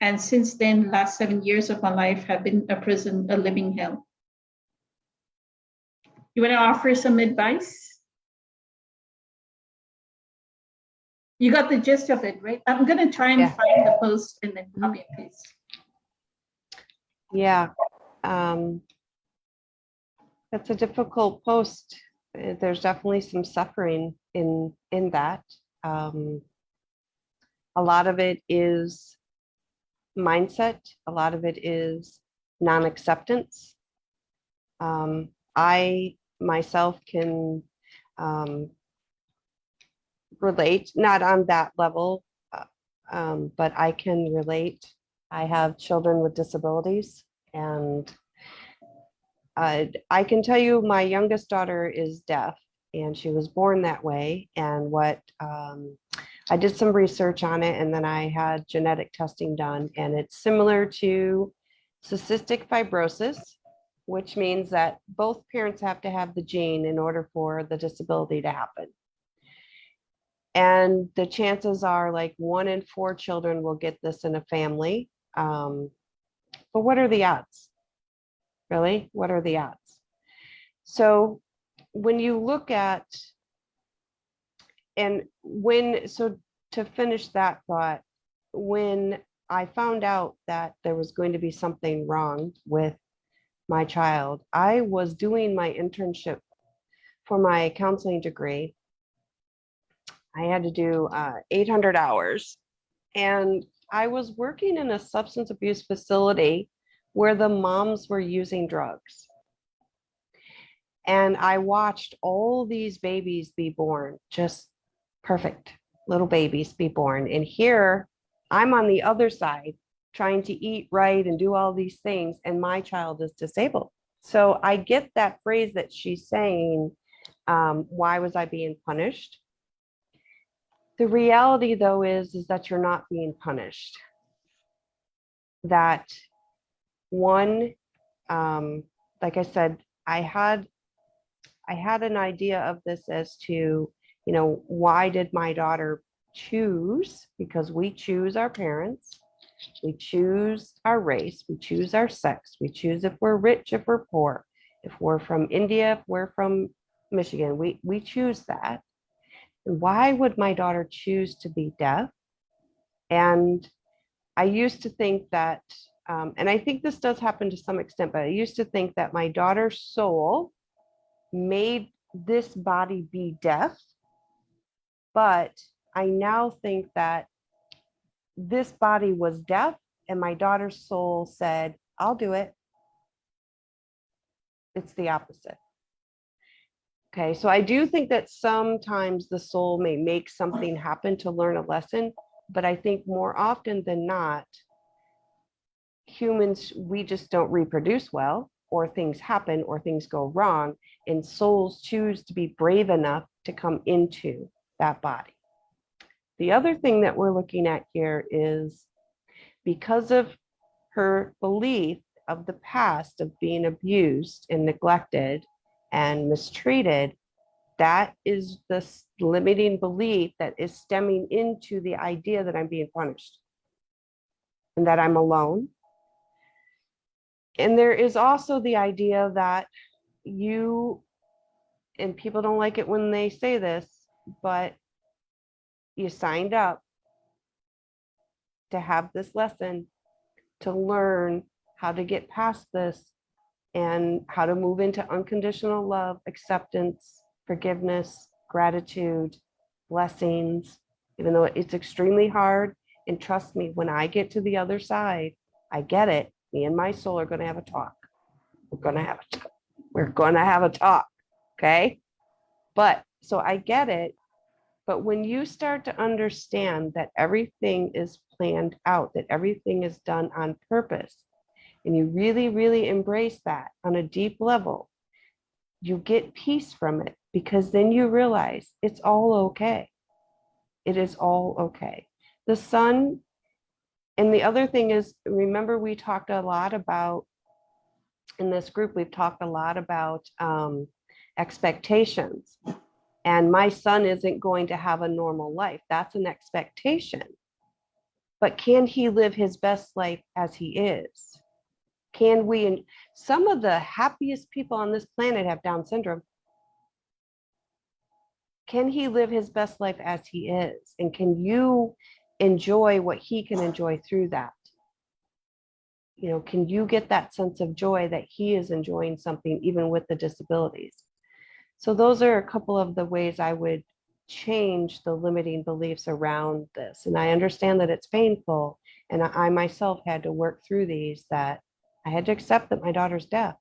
And since then, last 7 years of my life have been a prison, a living hell. You want to offer some advice? You got the gist of it, right? I'm going to try and find the post and then copy and paste. Yeah. That's a difficult post. There's definitely some suffering in that. A lot of it is mindset. A lot of it is non-acceptance. I myself can relate, not on that level, but I can relate. I have children with disabilities, and I can tell you my youngest daughter is deaf, and she was born that way. And what I did some research on it, and then I had genetic testing done, and it's similar to cystic fibrosis, which means that both parents have to have the gene in order for the disability to happen. And the chances are like 1 in 4 children will get this in a family. But what are the odds? Really? What are the odds? So when you look at, so to finish that thought, when I found out that there was going to be something wrong with my child, I was doing my internship for my counseling degree. I had to do 800 hours, and I was working in a substance abuse facility where the moms were using drugs. And I watched all these babies be born, just perfect little babies be born. And here I'm on the other side trying to eat right and do all these things, and my child is disabled. So I get that phrase that she's saying, why was I being punished? The reality, though, is that you're not being punished. That one, like I said, I had an idea of this as to, why did my daughter choose? Because we choose our parents, we choose our race, we choose our sex, we choose if we're rich, if we're poor, if we're from India, if we're from Michigan, we choose that. Why would my daughter choose to be deaf? And I used to think that, and I think this does happen to some extent, but I used to think that my daughter's soul made this body be deaf. But I now think that this body was deaf and my daughter's soul said, I'll do it. It's the opposite. Okay, so I do think that sometimes the soul may make something happen to learn a lesson, but I think more often than not, humans, we just don't reproduce well, or things happen, or things go wrong, and souls choose to be brave enough to come into that body. The other thing that we're looking at here is because of her belief of the past of being abused and neglected and mistreated, that is the limiting belief that is stemming into the idea that I'm being punished and that I'm alone. And there is also the idea that you, and people don't like it when they say this, but you signed up to have this lesson, to learn how to get past this and how to move into unconditional love, acceptance, forgiveness, gratitude, blessings, even though it's extremely hard. And trust me, when I get to the other side, I get it. Me and my soul are going to have a talk. We're going to have a talk. Okay. But so I get it. But when you start to understand that everything is planned out, that everything is done on purpose, and you really, really embrace that on a deep level, you get peace from it, because then you realize it's all okay. It is all okay. The sun, and the other thing is, remember we talked a lot about, in this group, we've talked a lot about expectations. And my son isn't going to have a normal life. That's an expectation. But can he live his best life as he is? Can we, and some of the happiest people on this planet have Down syndrome. Can he live his best life as he is? And can you enjoy what he can enjoy through that? Can you get that sense of joy that he is enjoying something even with the disabilities? So those are a couple of the ways I would change the limiting beliefs around this. And I understand that it's painful. And I myself had to work through these, that I had to accept that my daughter's deaf.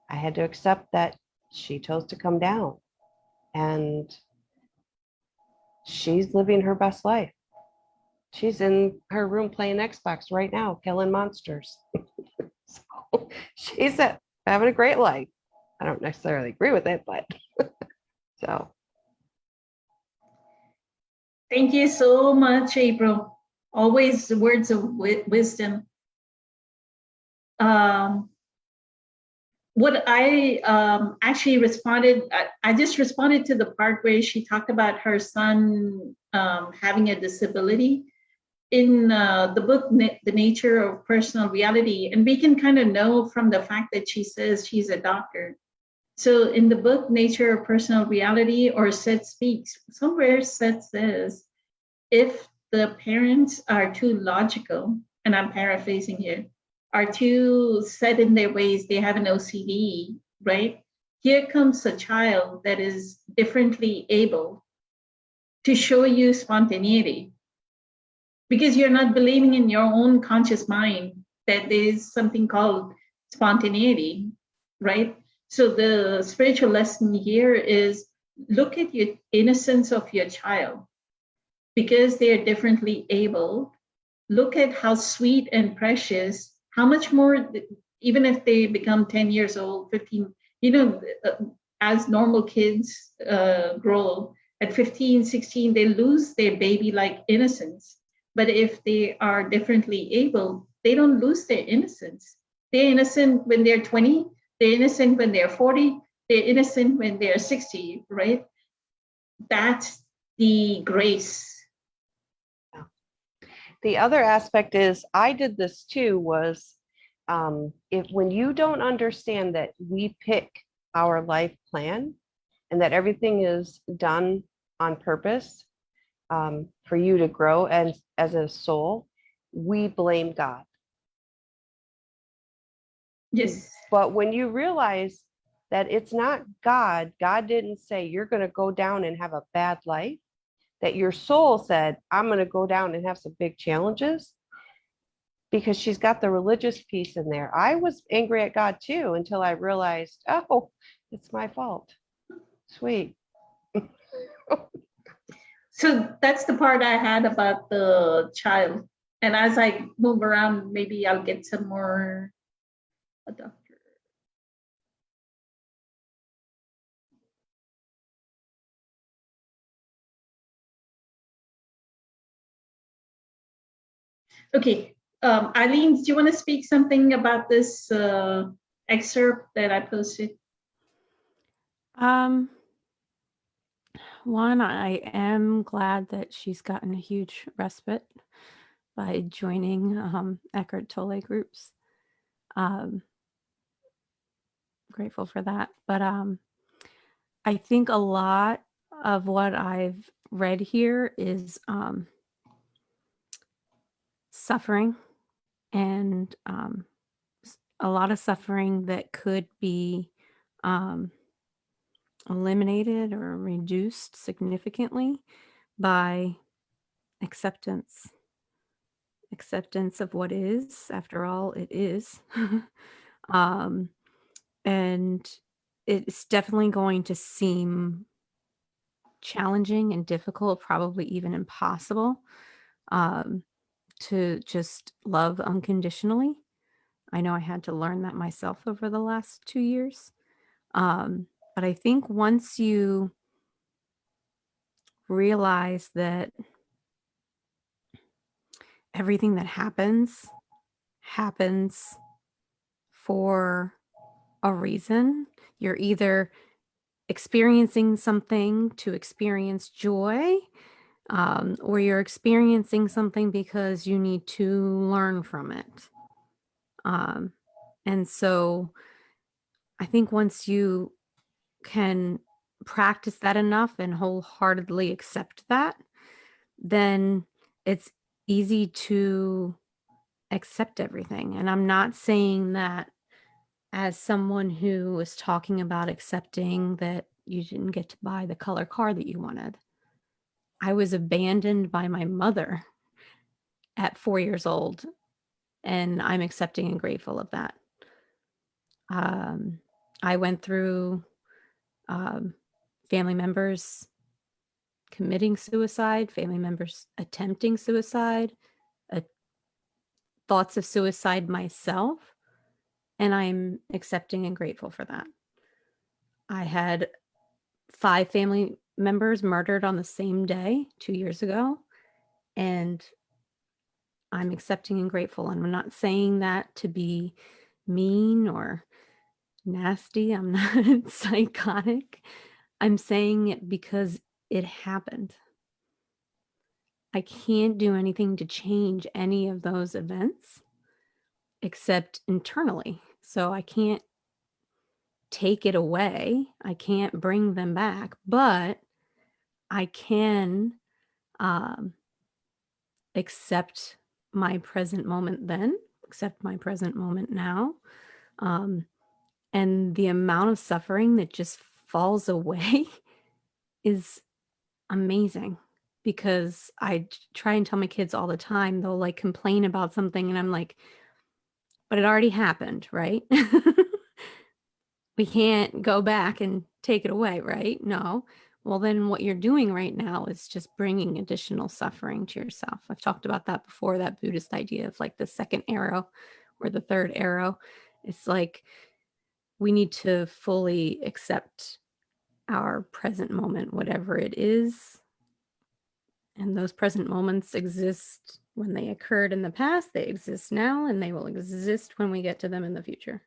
I had to accept that she chose to come down and she's living her best life. She's in her room playing Xbox right now, killing monsters. So she's having a great life. I don't necessarily agree with it, but so. Thank you so much, April. Always the words of wisdom. What I actually responded, I just responded to the part where she talked about her son having a disability. In the book, The Nature of Personal Reality, and we can kind of know from the fact that she says she's a doctor. So in the book, Nature of Personal Reality, or Seth Speaks, somewhere Seth says, if the parents are too logical, and I'm paraphrasing here, are too set in their ways, they have an OCD, right? Here comes a child that is differently able to show you spontaneity. because you're not believing in your own conscious mind that there is something called spontaneity, right? So the spiritual lesson here is look at your innocence of your child because they are differently able. Look at how sweet and precious, how much more, even if they become 10 years old, 15, as normal kids grow at 15, 16, they lose their baby-like innocence. But if they are differently able, they don't lose their innocence. They're innocent when they're 20, they're innocent when they're 40, they're innocent when they're 60, right? That's the grace. The other aspect is, I did this too, was if when you don't understand that we pick our life plan and that everything is done on purpose for you to grow as a soul, we blame God. Yes. But when you realize that it's not God, God didn't say you're going to go down and have a bad life, that your soul said, I'm going to go down and have some big challenges, because she's got the religious piece in there. I was angry at God too until I realized, oh, it's my fault. Sweet. So that's the part I had about the child. And as I move around, maybe I'll get some more. A doctor. Okay, Eileen, do you want to speak something about this excerpt that I posted? One, I am glad that she's gotten a huge respite by joining Eckhart Tolle groups. Grateful for that. But I think a lot of what I've read here is suffering, and a lot of suffering that could be eliminated or reduced significantly by acceptance of what is. After all, it is. And it's definitely going to seem challenging and difficult, probably even impossible, to just love unconditionally. I know I had to learn that myself over the last 2 years. But I think once you realize that everything that happens for a reason, you're either experiencing something to experience joy, or you're experiencing something because you need to learn from it. And so I think once you can practice that enough and wholeheartedly accept that, then it's easy to accept everything. And I'm not saying that as someone who was talking about accepting that you didn't get to buy the color car that you wanted. I was abandoned by my mother at 4 years old, and I'm accepting and grateful of that. I went through family members committing suicide, family members attempting suicide, thoughts of suicide myself, and I'm accepting and grateful for that. I had 5 family members murdered on the same day 2 years ago, and I'm accepting and grateful. And I'm not saying that to be mean or nasty. I'm not psychotic. I'm saying it because it happened. I can't do anything to change any of those events except internally. So I can't take it away. I can't bring them back, but I can accept my present moment then, accept my present moment now. And the amount of suffering that just falls away is amazing, because I try and tell my kids all the time, they'll like complain about something and I'm like, but it already happened, right? We can't go back and take it away, right? No. Well, then what you're doing right now is just bringing additional suffering to yourself. I've talked about that before, that Buddhist idea of like the second arrow or the third arrow. It's like we need to fully accept our present moment, whatever it is. And those present moments exist when they occurred in the past, they exist now, and they will exist when we get to them in the future.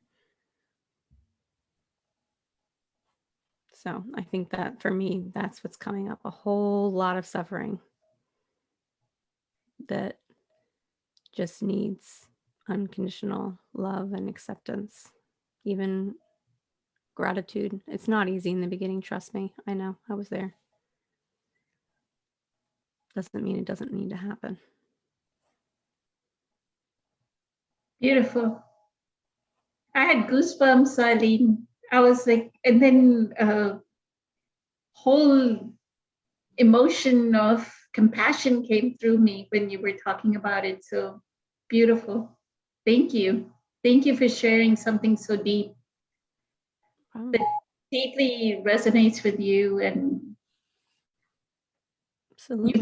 So I think that for me, that's what's coming up, a whole lot of suffering that just needs unconditional love and acceptance, even gratitude. It's not easy in the beginning, trust me. I know, I was there. Doesn't mean it doesn't need to happen. Beautiful. I had goosebumps, Eileen. I was like, and then whole emotion of compassion came through me when you were talking about it. So beautiful. Thank you. Thank you for sharing something so deep that deeply resonates with you. And Absolutely.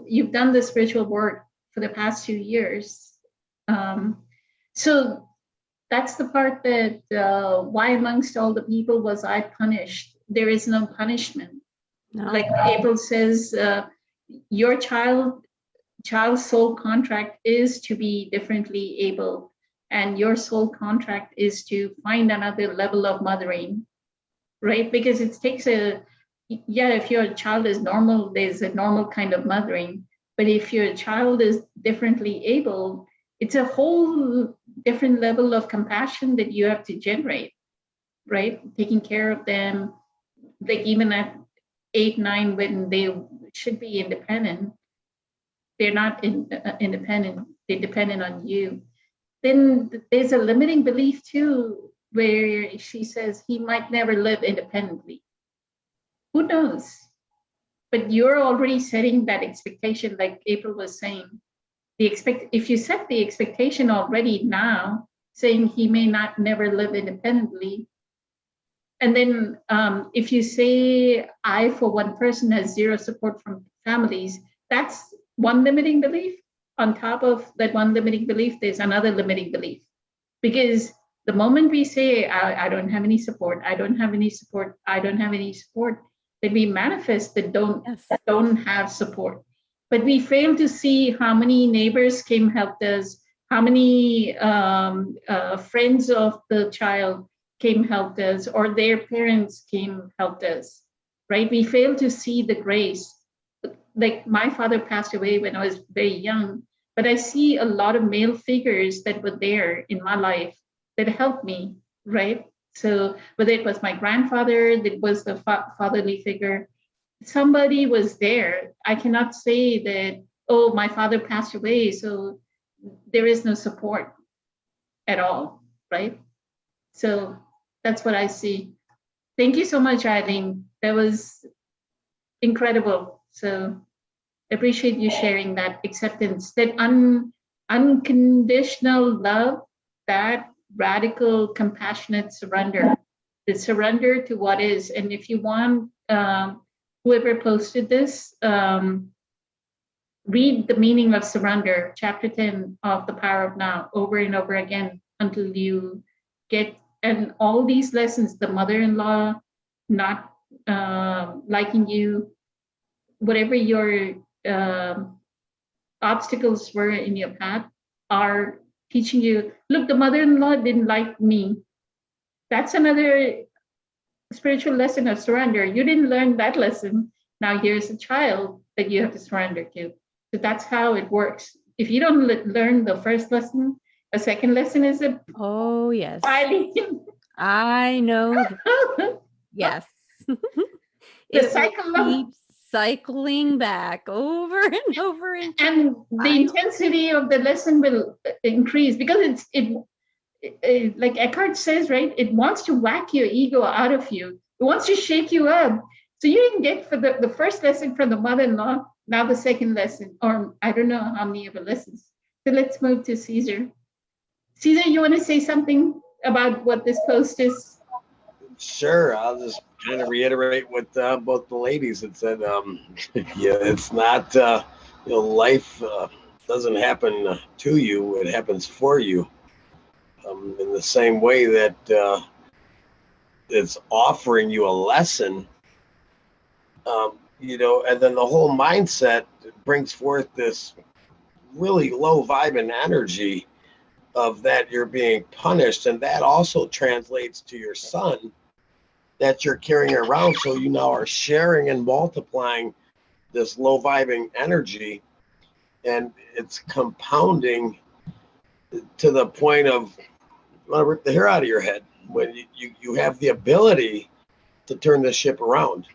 you've done the spiritual work for the past 2 years. So that's the part that why amongst all the people was I punished? There is no punishment. No. Like April says, your child's soul contract is to be differently able, and your soul contract is to find another level of mothering, right? Because it takes if your child is normal, there's a normal kind of mothering, but if your child is differently able, it's a whole different level of compassion that you have to generate, right? Taking care of them, like even at 8, 9, when they should be independent, they're not independent, they're dependent on you. Then there's a limiting belief too, where she says he might never live independently. Who knows? But you're already setting that expectation, like April was saying. If you set the expectation already now, saying he may not never live independently, and then if you say I for one person has zero support from families, that's one limiting belief. On top of that one limiting belief, there's another limiting belief. Because the moment we say I don't have any support, I don't have any support, I don't have any support, then we manifest that don't have support. But we fail to see how many neighbors came helped us, how many friends of the child came helped us, or their parents came helped us, right? We fail to see the grace. Like my father passed away when I was very young, but I see a lot of male figures that were there in my life that helped me, right? So whether it was my grandfather, that was the fatherly figure, somebody was there. I cannot say that, oh, my father passed away, so there is no support at all, right? So that's what I see. Thank you so much, Eileen. That was incredible. So I appreciate you sharing that acceptance, that unconditional love, that radical, compassionate surrender, the surrender to what is. And if you want, whoever posted this, read The Meaning of Surrender, chapter 10 of The Power of Now, over and over again until you get, and all these lessons, the mother-in-law not liking you, whatever your obstacles were in your path, are teaching you, look, the mother-in-law didn't like me. That's another spiritual lesson of surrender. You didn't learn that lesson. Now here's a child that you have to surrender to. So that's how it works. If you don't learn the first lesson, a second lesson is a yes. Eileen. I know. Yes. The cycle keeps cycling back over and over and the intensity of the lesson will increase, because it like Eckhart says, right? It wants to whack your ego out of you. It wants to shake you up. So you didn't get for the first lesson from the mother-in-law, now the second lesson, or I don't know how many other lessons. So let's move to Caesar. Caesar, you want to say something about what this post is? Sure, I'll just kind of reiterate what both the ladies had said. Yeah, it's not, life doesn't happen to you, it happens for you. In the same way that it's offering you a lesson, and then the whole mindset brings forth this really low vibe and energy of that you're being punished. And that also translates to your son that you're carrying around. So you now are sharing and multiplying this low vibing energy, and it's compounding to the point of want to rip the hair out of your head when you have the ability to turn this ship around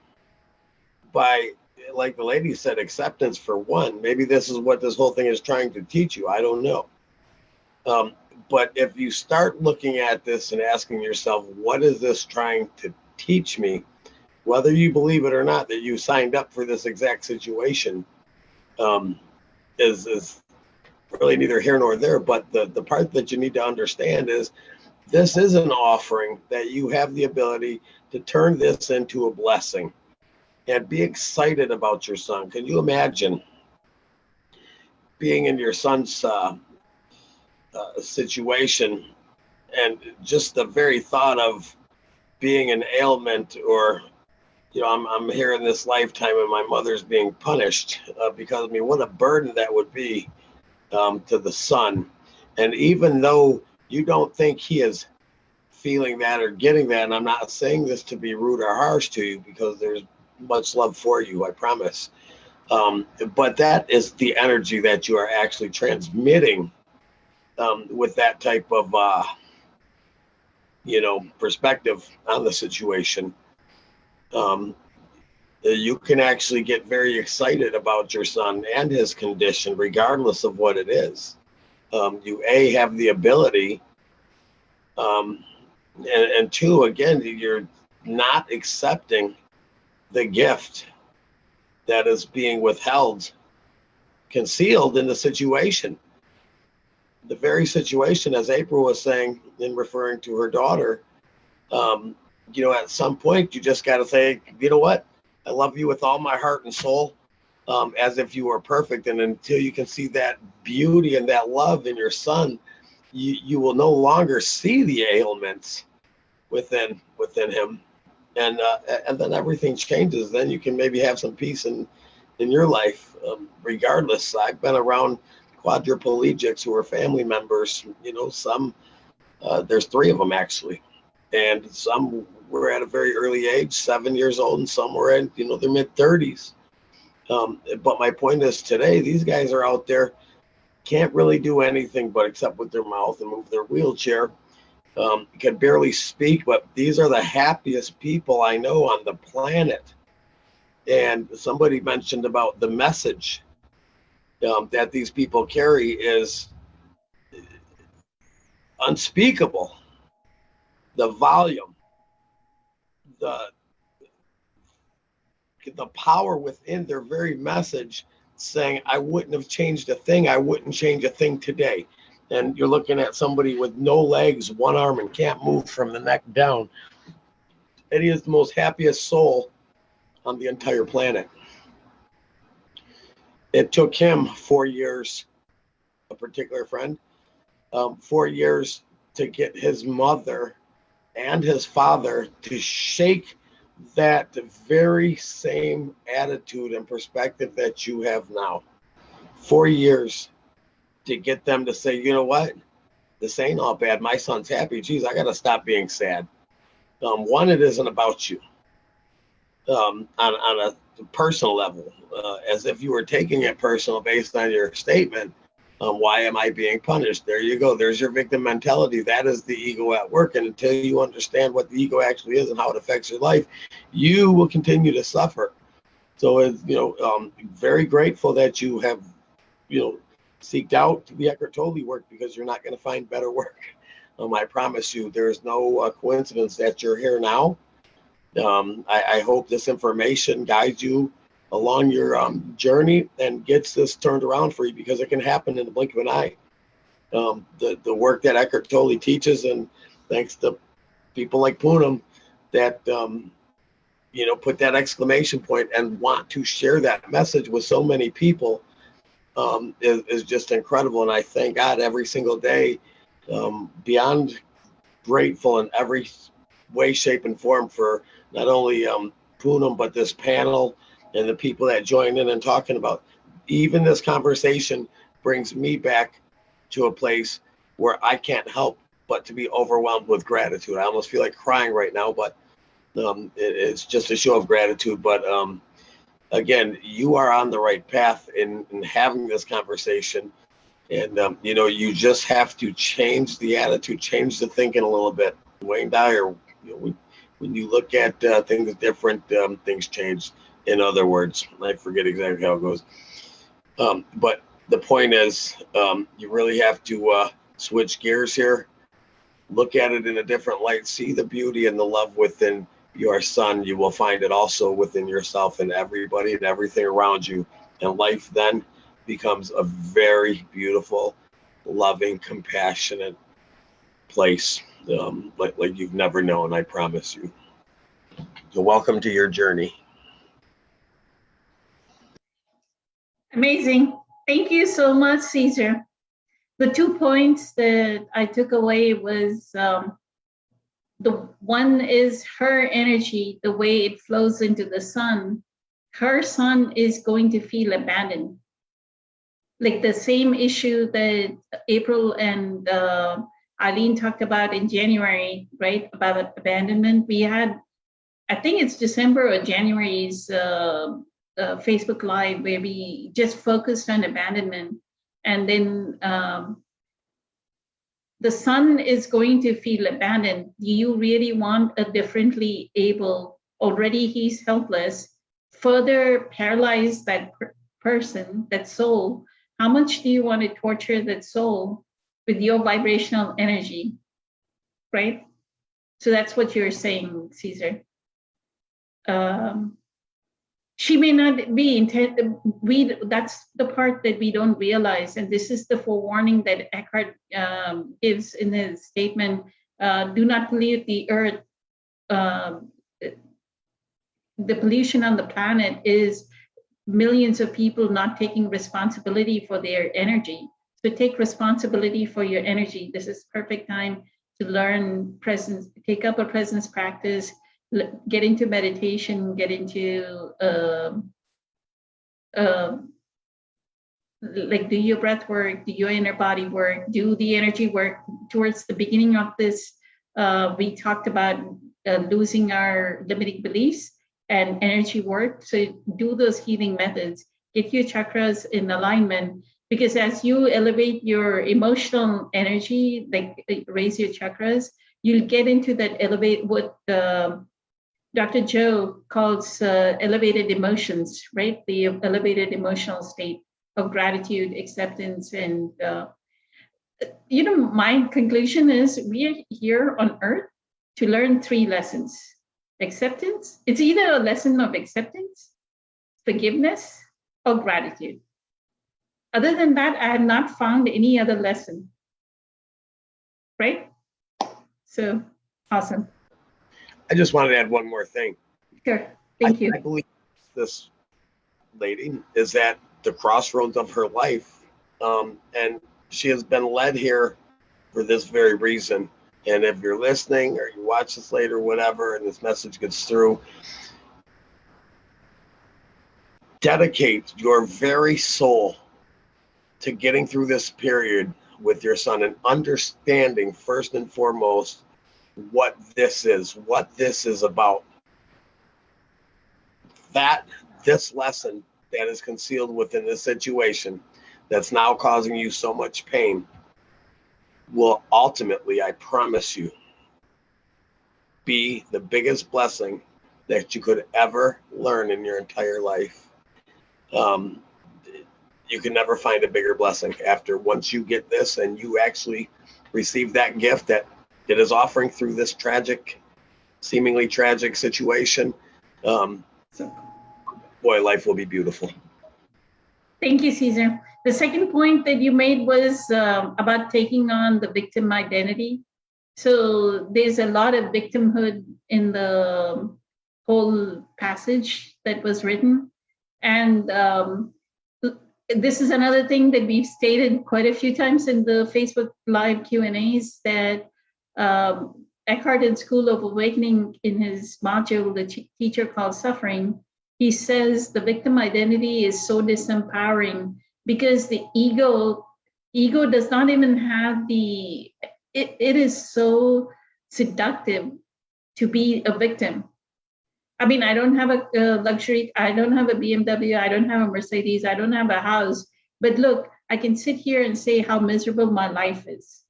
by, like the lady said, acceptance for one. Maybe this is what this whole thing is trying to teach you. I don't know. But if you start looking at this and asking yourself, what is this trying to teach me, whether you believe it or not that you signed up for this exact situation, is really neither here nor there. But the part that you need to understand is this is an offering that you have the ability to turn this into a blessing and be excited about your son. Can you imagine being in your son's situation, and just the very thought of being an ailment, or I'm here in this lifetime and my mother's being punished because of me. What a burden that would be to the son. And even though you don't think he is feeling that or getting that, and I'm not saying this to be rude or harsh to you, because there's much love for you, I promise. But that is the energy that you are actually transmitting with that type of perspective on the situation. You can actually get very excited about your son and his condition, regardless of what it is. You have the ability, and two, again, you're not accepting the gift that is being withheld, concealed in the situation. The very situation, as April was saying in referring to her daughter, at some point you just got to say, you know what? I love you with all my heart and soul, as if you were perfect. And until you can see that beauty and that love in your son, you will no longer see the ailments within him. And then everything changes. Then you can maybe have some peace in your life. Regardless, I've been around quadriplegics who are family members. Some there's 3 of them actually, and some were at a very early age, 7 years old, and some were in their mid-30s. But my point is, today these guys are out there, can't really do anything but except with their mouth and move their wheelchair. Can barely speak, but these are the happiest people I know on the planet. And somebody mentioned about the message that these people carry is unspeakable. The volume, the power within their very message, saying, I wouldn't have changed a thing. I wouldn't change a thing today. And you're looking at somebody with no legs, one arm, and can't move from the neck down. And he is the most happiest soul on the entire planet. It took him 4 years, a particular friend, 4 years to get his mother and his father to shake that very same attitude and perspective that you have now. 4 years to get them to say, you know what, this ain't all bad. My son's happy. Geez, I got to stop being sad. One, it isn't about you on a personal level, as if you were taking it personal based on your statement. Why am I being punished? There you go. There's your victim mentality. That is the ego at work. And until you understand what the ego actually is and how it affects your life, you will continue to suffer. So it's, very grateful that you have, seeked out the Eckhart Tolle work, because you're not going to find better work. I promise you, there's no coincidence that you're here now. I hope this information guides you along your journey and gets this turned around for you, because it can happen in the blink of an eye. The work that Eckhart Tolle teaches, and thanks to people like Poonam that put that exclamation point and want to share that message with so many people, is just incredible. And I thank God every single day, beyond grateful in every way, shape, and form for not only Poonam, but this panel and the people that join in and talking about. Even this conversation brings me back to a place where I can't help but to be overwhelmed with gratitude. I almost feel like crying right now, but it's just a show of gratitude. But again, you are on the right path in having this conversation. And, you just have to change the attitude, change the thinking a little bit. Wayne Dyer, when you look at things different, things change. In other words, I forget exactly how it goes. But the point is, you really have to switch gears here, look at it in a different light, see the beauty and the love within your son. You will find it also within yourself and everybody and everything around you. And life then becomes a very beautiful, loving, compassionate place, like you've never known, I promise you. So welcome to your journey. Amazing. Thank you so much, Caesar. The 2 points that I took away was the one is her energy, the way it flows into the sun. Her son is going to feel abandoned. Like the same issue that April and Eileen talked about in January, right? About abandonment. We had, I think it's December or January's Facebook Live where we just focused on abandonment. And then the son is going to feel abandoned. Do you really want a differently able, already he's helpless, further paralyze that person, that soul? How much do you want to torture that soul with your vibrational energy, right? So that's what you're saying, Caesar. She may not be that's the part that we don't realize. And this is the forewarning that Eckhart gives in his statement, do not pollute the earth. The pollution on the planet is millions of people not taking responsibility for their energy. So take responsibility for your energy. This is perfect time to learn presence, take up a presence practice, get into meditation, get into like do your breath work, do your inner body work, do the energy work. Towards the beginning of this, we talked about losing our limiting beliefs and energy work. So do those healing methods, get your chakras in alignment, because as you elevate your emotional energy, like raise your chakras, you'll get into that elevate, what Dr. Joe calls elevated emotions, right? The elevated emotional state of gratitude, acceptance, and my conclusion is we are here on earth to learn 3 lessons. Acceptance, it's either a lesson of acceptance, forgiveness, or gratitude. Other than that, I have not found any other lesson, right? So, awesome. I just wanted to add one more thing. Sure, thank you. I believe this lady is at the crossroads of her life, and she has been led here for this very reason. And if you're listening or you watch this later, whatever, and this message gets through, dedicate your very soul to getting through this period with your son and understanding first and foremost what this is about. This lesson that is concealed within this situation that's now causing you so much pain will ultimately, I promise you, be the biggest blessing that you could ever learn in your entire life. You can never find a bigger blessing after once you get this and you actually receive that gift that it is offering through this tragic, seemingly tragic situation. boy, life will be beautiful. Thank you, Caesar. The second point that you made was about taking on the victim identity. So there's a lot of victimhood in the whole passage that was written. And this is another thing that we've stated quite a few times in the Facebook Live Q&As, that Eckhart in School of Awakening, in his module, The Teacher Called Suffering, he says the victim identity is so disempowering because the ego does not even have it is so seductive to be a victim. I mean, I don't have a luxury, I don't have a BMW, I don't have a Mercedes, I don't have a house, but look, I can sit here and say how miserable my life is,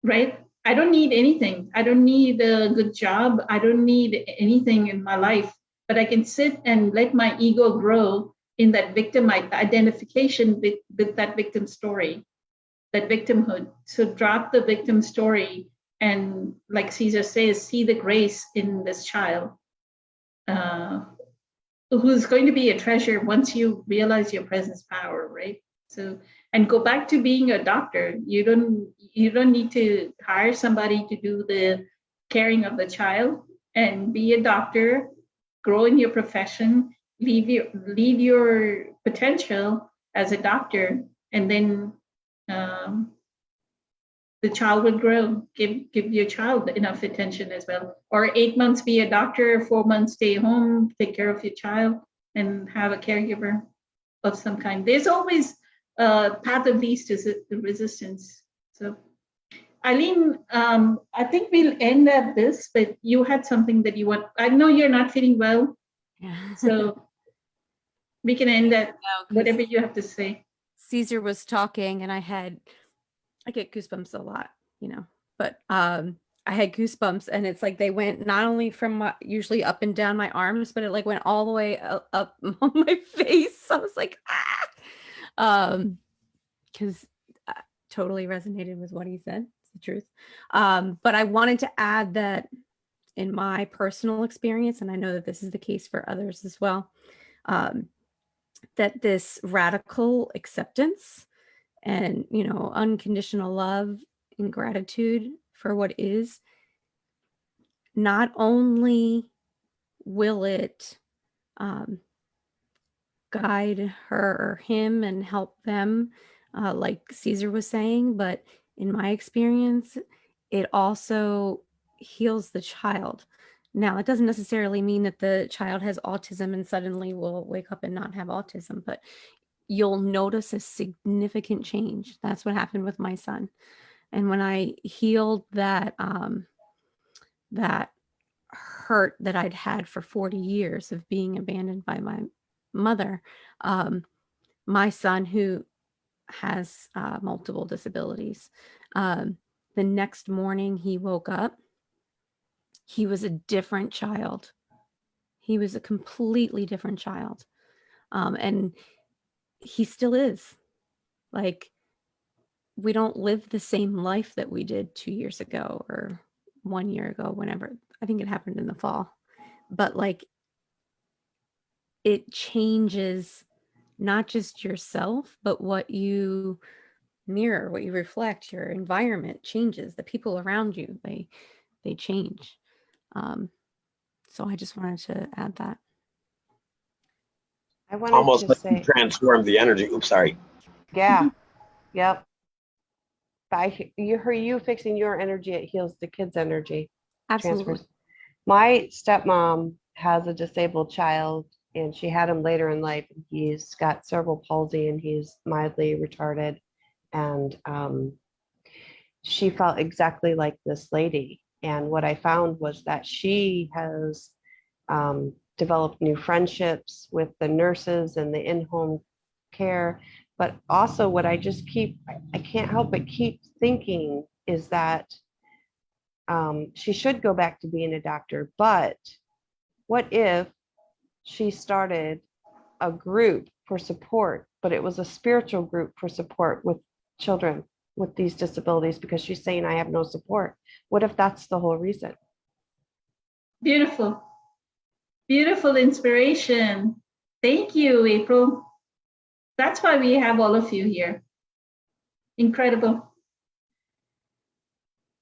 right? I don't need anything. I don't need a good job. I don't need anything in my life, but I can sit and let my ego grow in that victim identification with that victim story, that victimhood. So drop the victim story and, like Caesar says, see the grace in this child who's going to be a treasure once you realize your presence power, right? So, and go back to being a doctor. You don't need to hire somebody to do the caring of the child, and be a doctor, grow in your profession, leave your potential as a doctor, and then the child will grow. Give your child enough attention as well. Or 8 months be a doctor, 4 months stay home, take care of your child, and have a caregiver of some kind. There's always a path of least resistance. So, Eileen, I think we'll end at this, but you had something that you want. I know you're not feeling well, Yeah. so we can end at No, 'cause whatever you have to say. Caesar was talking and I get goosebumps a lot, but I had goosebumps, and it's like they went not only from usually up and down my arms, but it like went all the way up on my face. I was like, because I totally resonated with what he said. It's the truth. But I wanted to add that in my personal experience, and I know that this is the case for others as well, that this radical acceptance and, unconditional love and gratitude for what is, not only will it guide her or him and help them, like Caesar was saying, but in my experience, it also heals the child. Now, it doesn't necessarily mean that the child has autism and suddenly will wake up and not have autism, but you'll notice a significant change. That's what happened with my son. And when I healed that that hurt that I'd had for 40 years of being abandoned by my mother, my son, who has multiple disabilities, the next morning he woke up, he was a different child. He was a completely different child. And he still is. Like, we don't live the same life that we did 2 years ago or 1 year ago, whenever. I think it happened in the fall. But like, it changes not just yourself, but what you mirror, what you reflect. Your environment changes. The people around you, they change. So I just wanted to add that. I wanted Almost to like say, you transform the energy. Oops, sorry. yeah, yep. By you fixing your energy, it heals the kids' energy. Absolutely. Transfers. My stepmom has a disabled child, and she had him later in life. He's got cerebral palsy and he's mildly retarded. And she felt exactly like this lady. And what I found was that she has developed new friendships with the nurses and the in-home care. But also what I can't help but keep thinking is that she should go back to being a doctor. But what if she started a group for support, but it was a spiritual group for support with children with these disabilities, because she's saying, I have no support. What if that's the whole reason? Beautiful. Beautiful inspiration. Thank you, April. That's why we have all of you here. Incredible.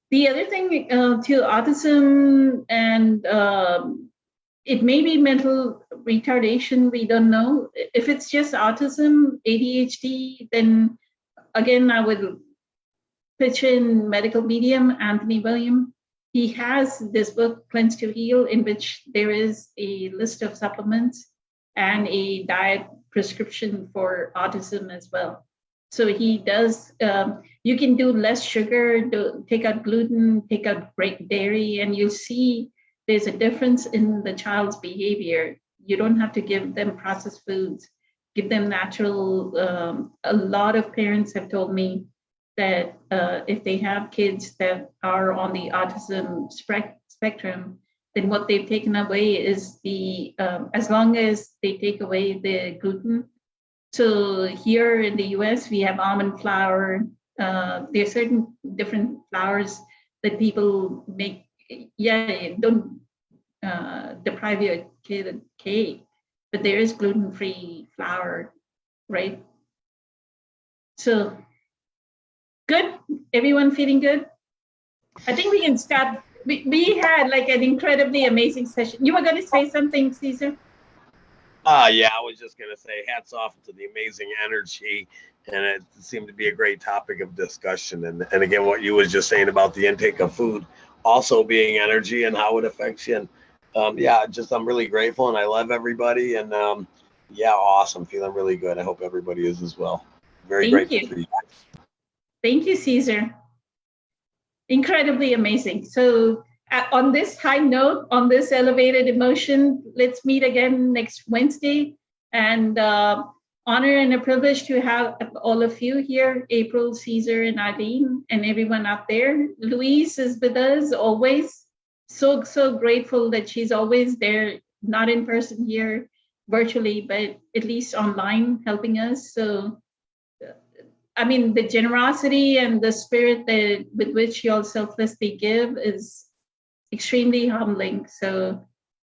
The other thing to autism, and it may be mental retardation, we don't know. If it's just autism, ADHD, then again, I would pitch in medical medium, Anthony William. He has this book, Cleanse to Heal, in which there is a list of supplements and a diet prescription for autism as well. So he does, you can do less sugar, take out gluten, take out dairy, and you'll see there's a difference in the child's behavior. You don't have to give them processed foods, give them natural. A lot of parents have told me that if they have kids that are on the autism spectrum, then what they've taken away is the, as long as they take away the gluten. So here in the US, we have almond flour. There are certain different flours that people make. Yeah, don't deprive your kid of cake, but there is gluten-free flour, right? So good. Everyone feeling good? I think we can start. We had like an incredibly amazing session. You were going to say something, Caesar? Yeah, I was just going to say hats off to the amazing energy, and it seemed to be a great topic of discussion. And again, what you was just saying about the intake of food also being energy and how it affects you. And yeah, just I'm really grateful, and I love everybody. And yeah, awesome. Feeling really good. I hope everybody is as well. Very grateful for you guys. Thank you, Caesar. Incredibly amazing. So on this high note, on this elevated emotion, let's meet again next Wednesday. And honor and a privilege to have all of you here, April, Caesar, and Eileen, and everyone out there. Louise is with us always. So grateful that she's always there, not in person here, virtually, but at least online helping us. So I mean, the generosity and the spirit that with which you all selflessly give is extremely humbling. So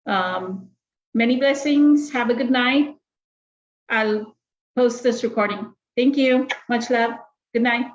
many blessings. Have a good night. I'll post this recording. Thank you. Much love. Good night.